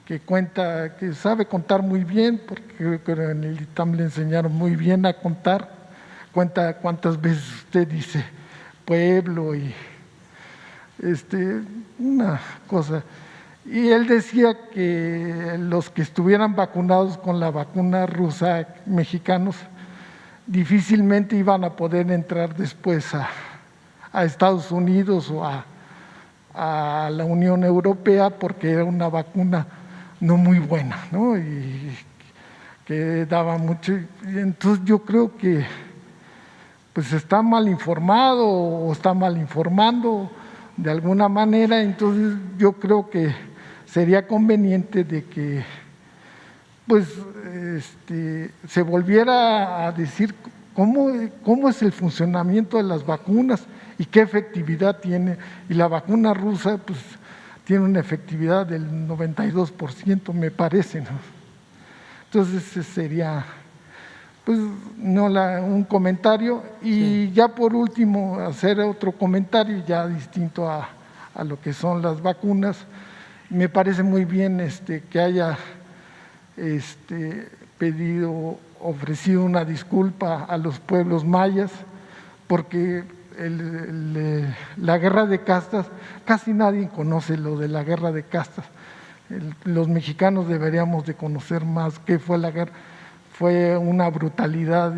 que sabe contar muy bien, porque creo que en el ITAM le enseñaron muy bien a contar, cuenta cuántas veces usted dice pueblo y una cosa. Y él decía que los que estuvieran vacunados con la vacuna rusa, mexicanos, difícilmente iban a poder entrar después a Estados Unidos o a la Unión Europea, porque era una vacuna no muy buena, ¿no? Y que daba mucho. Y entonces yo creo que pues está mal informado o está mal informando de alguna manera. Entonces yo creo que sería conveniente de que pues se volviera a decir cómo es el funcionamiento de las vacunas y qué efectividad tiene. Y la vacuna rusa pues tiene una efectividad del 92%, me parece, ¿no? Entonces ese sería pues un comentario. Y ya por último, hacer otro comentario ya distinto a lo que son las vacunas. Me parece muy bien que haya ofrecido una disculpa a los pueblos mayas, porque la guerra de castas, casi nadie conoce lo de la guerra de castas. Los mexicanos deberíamos de conocer más qué fue la guerra. Fue una brutalidad,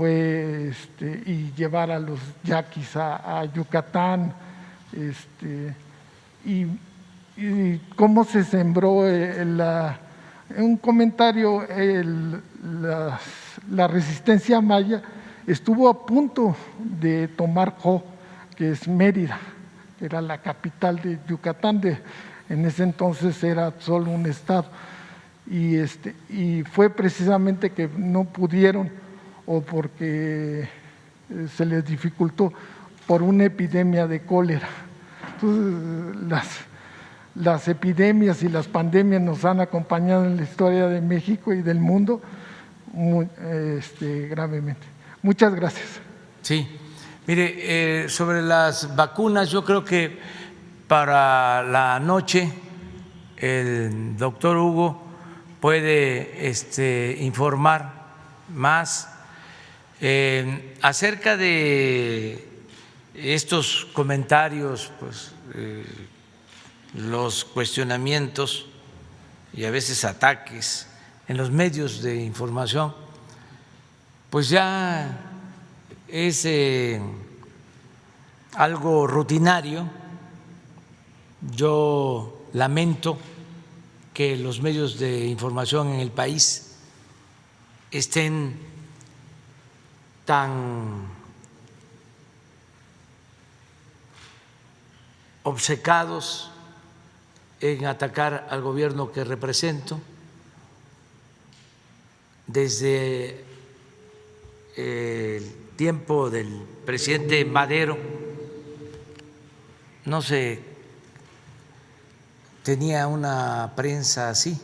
y llevar a los yaquis a Yucatán, y cómo se sembró un comentario, la resistencia maya estuvo a punto de tomar que es Mérida, que era la capital de Yucatán, en ese entonces era solo un estado, y fue precisamente que no pudieron, o porque se les dificultó por una epidemia de cólera. Entonces, las epidemias y las pandemias nos han acompañado en la historia de México y del mundo gravemente. Muchas gracias. Sí, mire, sobre las vacunas, yo creo que para la noche el doctor Hugo puede informar más acerca de estos comentarios, pues los cuestionamientos y a veces ataques en los medios de información, pues ya es algo rutinario. Yo lamento que los medios de información en el país estén tan obcecados en atacar al gobierno que represento, desde el tiempo del presidente Madero no se tenía una prensa así,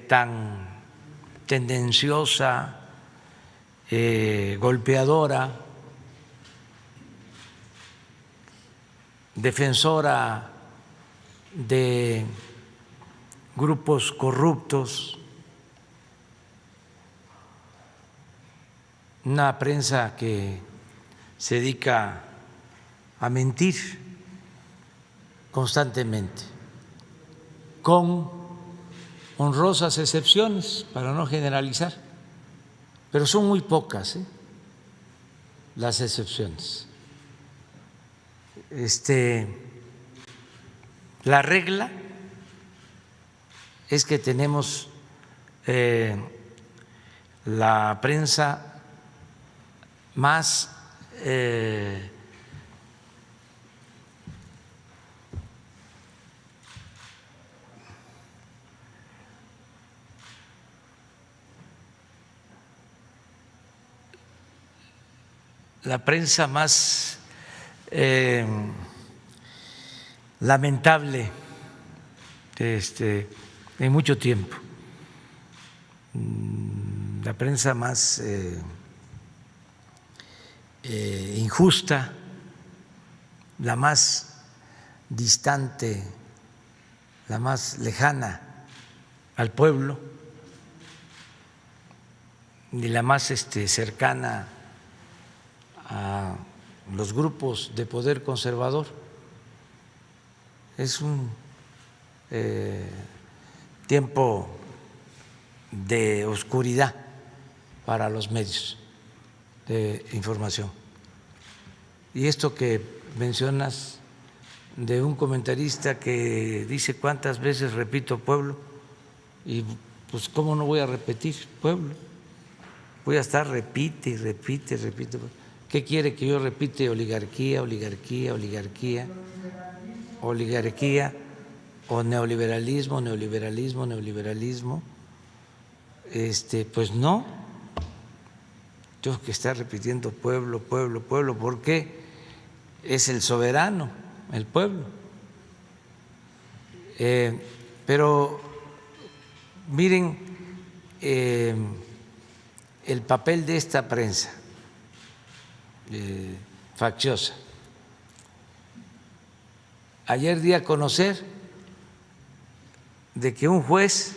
tan tendenciosa, golpeadora, defensora de grupos corruptos, una prensa que se dedica a mentir constantemente, con honrosas excepciones, para no generalizar, pero son muy pocas las excepciones. La regla es que tenemos la prensa más lamentable en mucho tiempo, la prensa más injusta, la más distante, la más lejana al pueblo y la más cercana a los grupos de poder conservador. Es un tiempo de oscuridad para los medios de información. Y esto que mencionas de un comentarista que dice cuántas veces repito pueblo, y pues cómo no voy a repetir pueblo, voy a estar repite y repite y repite. ¿Qué quiere que yo repite? Oligarquía, oligarquía, oligarquía, oligarquía, o neoliberalismo, neoliberalismo, neoliberalismo. Pues no, tengo que estar repitiendo pueblo, pueblo, pueblo, porque es el soberano, el pueblo. Pero miren el papel de esta prensa facciosa. Ayer di a conocer de que un juez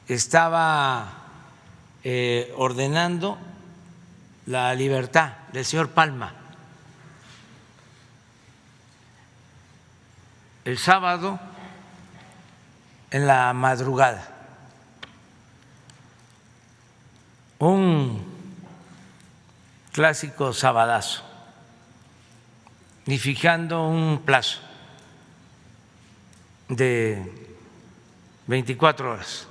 estaba ordenando la libertad del señor Palma. El sábado en la madrugada, un clásico sabadazo, y fijando un plazo de 24 horas.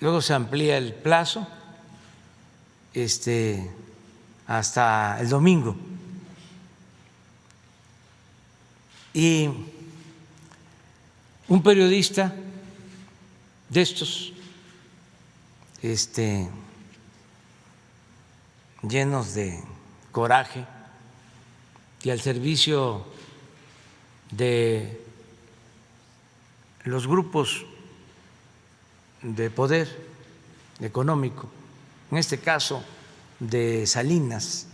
Luego se amplía el plazo hasta el domingo. Y un periodista de estos llenos de coraje y al servicio de los grupos de poder económico, en este caso de Salinas,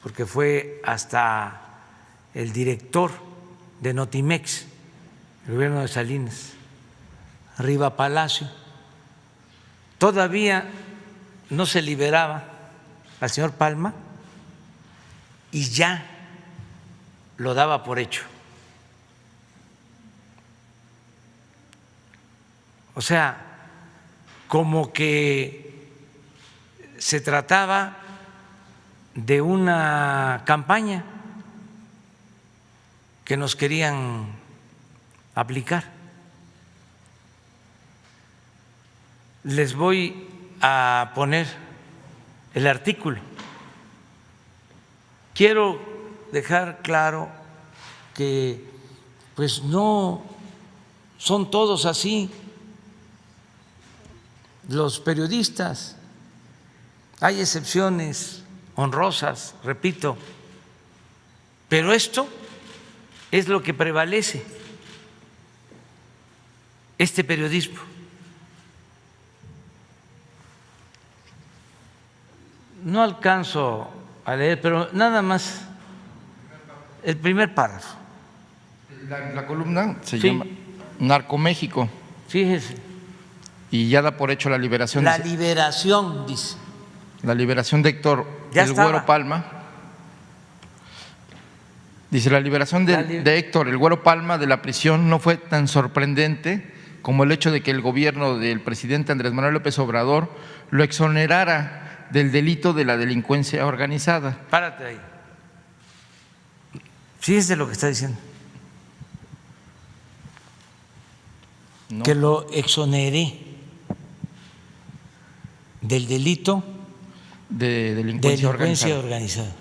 porque fue hasta el director de Notimex, el gobierno de Salinas, Riva Palacio. Todavía no se liberaba al señor Palma y ya lo daba por hecho. O sea, como que se trataba de una campaña que nos querían aplicar. Les voy a poner el artículo. Quiero dejar claro que pues no son todos así los periodistas. Hay excepciones honrosas, repito, pero esto es lo que prevalece, este periodismo. No alcanzo a leer, pero nada más el primer párrafo. La columna se Sí. llama Narcoméxico. Fíjese. Y ya da por hecho la liberación. La liberación, dice. La liberación de Héctor Ya el estaba. Güero Palma. Dice, la liberación de Héctor el Güero Palma de la prisión no fue tan sorprendente como el hecho de que el gobierno del presidente Andrés Manuel López Obrador lo exonerara del delito de la delincuencia organizada. Párate ahí. Fíjese lo que está diciendo. No. Que lo exoneré del delito de delincuencia organizada.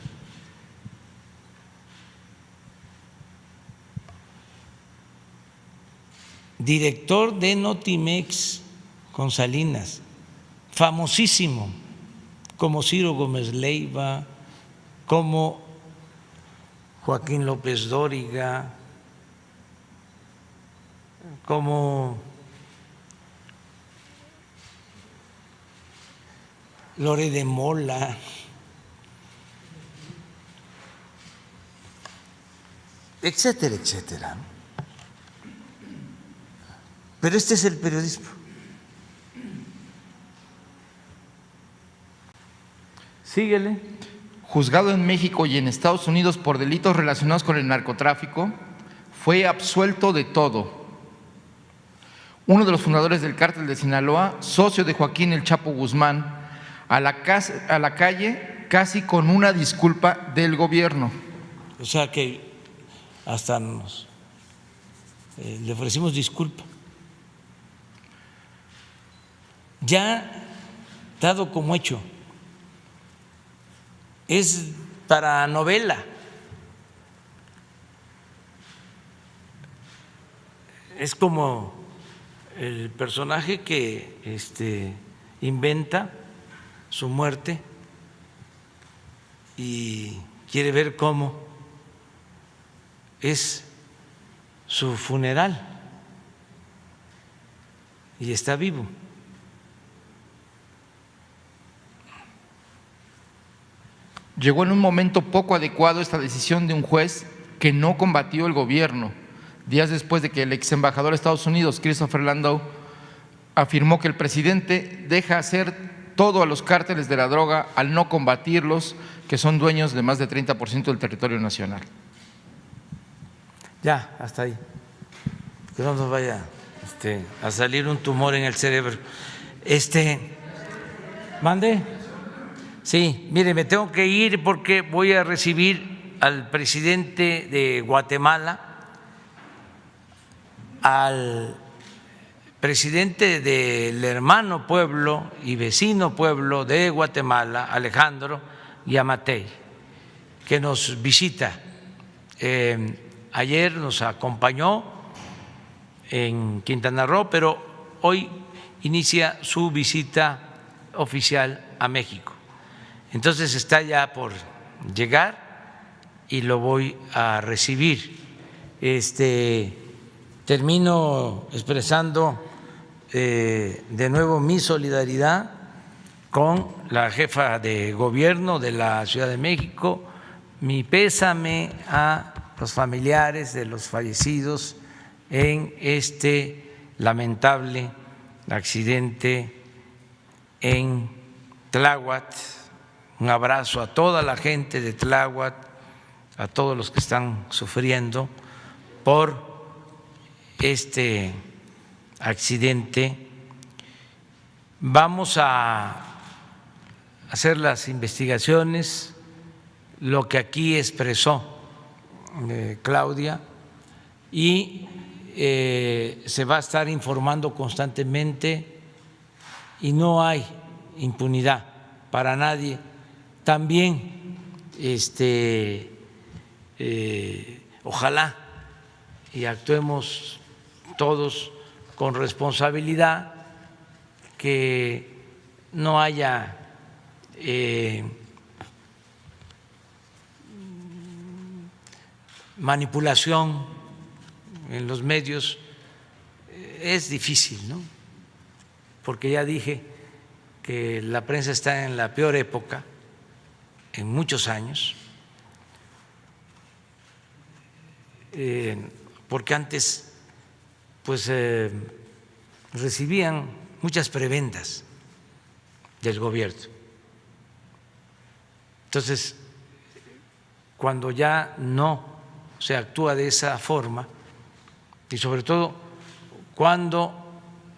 Director de Notimex con Salinas, famosísimo, como Ciro Gómez Leiva, como Joaquín López Dóriga, como Lore de Mola, etcétera, etcétera. Pero este es el periodismo. Síguele. Juzgado en México y en Estados Unidos por delitos relacionados con el narcotráfico, fue absuelto de todo. Uno de los fundadores del Cártel de Sinaloa, socio de Joaquín El Chapo Guzmán, a la calle casi con una disculpa del gobierno. O sea que hasta nos le ofrecimos disculpa. Ya dado como hecho, es para novela. Es como el personaje que inventa su muerte y quiere ver cómo es su funeral y está vivo. Llegó en un momento poco adecuado esta decisión de un juez que no combatió el gobierno, días después de que el ex embajador de Estados Unidos, Christopher Landau, afirmó que el presidente deja hacer todo a los cárteles de la droga al no combatirlos, que son dueños de más de 30% del territorio nacional. Ya, hasta ahí. Que no nos vaya a salir un tumor en el cerebro. ¿Mande? Sí, mire, me tengo que ir porque voy a recibir al presidente de Guatemala, al presidente del hermano pueblo y vecino pueblo de Guatemala, Alejandro Yamatei, que nos visita. Ayer nos acompañó en Quintana Roo, pero hoy inicia su visita oficial a México. Entonces está ya por llegar y lo voy a recibir. Termino expresando de nuevo mi solidaridad con la jefa de gobierno de la Ciudad de México, mi pésame a los familiares de los fallecidos en este lamentable accidente en Tláhuac. Un abrazo a toda la gente de Tláhuac, a todos los que están sufriendo por este accidente. Vamos a hacer las investigaciones, lo que aquí expresó Claudia, y se va a estar informando constantemente y no hay impunidad para nadie. También ojalá y actuemos todos con responsabilidad, que no haya manipulación en los medios. Es difícil, ¿no? Porque ya dije que la prensa está en la peor época en muchos años, porque antes pues recibían muchas prebendas del gobierno. Entonces, cuando ya no se actúa de esa forma, y sobre todo cuando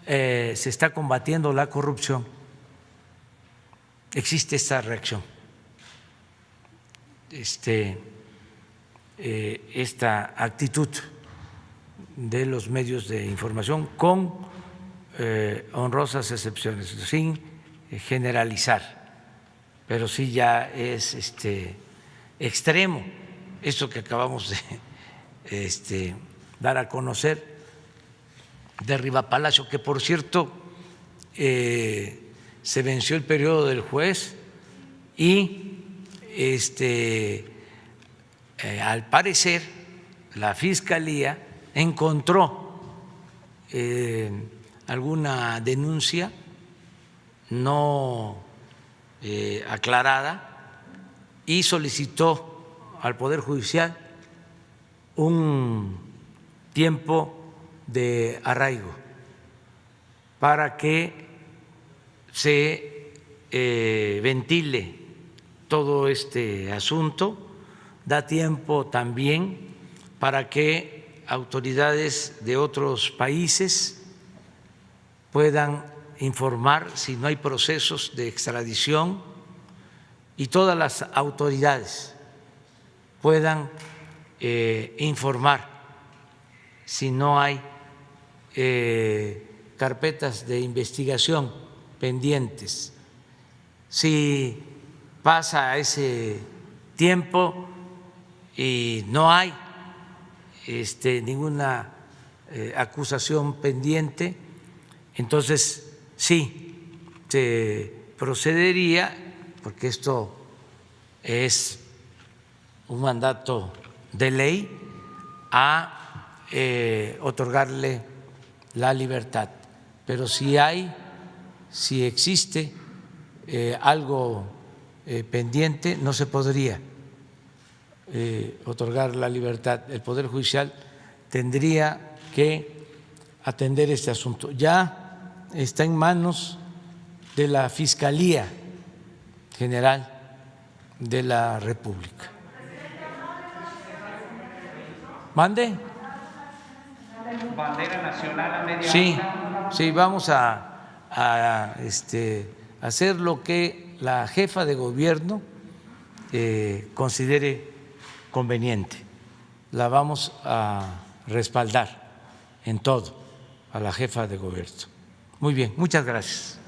se está combatiendo la corrupción, existe esta reacción, esta actitud de los medios de información, con honrosas excepciones, sin generalizar, pero sí ya es extremo esto que acabamos de dar a conocer de Rivapalacio, que por cierto se venció el periodo del juez y al parecer la Fiscalía encontró alguna denuncia no aclarada y solicitó al Poder Judicial un tiempo de arraigo para que se ventile todo este asunto. Da tiempo también para que autoridades de otros países puedan informar si no hay procesos de extradición y todas las autoridades puedan informar si no hay carpetas de investigación pendientes. Si pasa ese tiempo y no hay ninguna acusación pendiente, entonces sí se procedería, porque esto es un mandato de ley, a otorgarle la libertad. Pero si existe algo pendiente, no se podría otorgar la libertad. El Poder Judicial tendría que atender este asunto. Ya está en manos de la Fiscalía General de la República. ¿Mande? Bandera nacional a media Sí, vamos a hacer lo que la jefa de gobierno considere conveniente. La vamos a respaldar en todo a la jefa de gobierno. Muy bien, muchas gracias.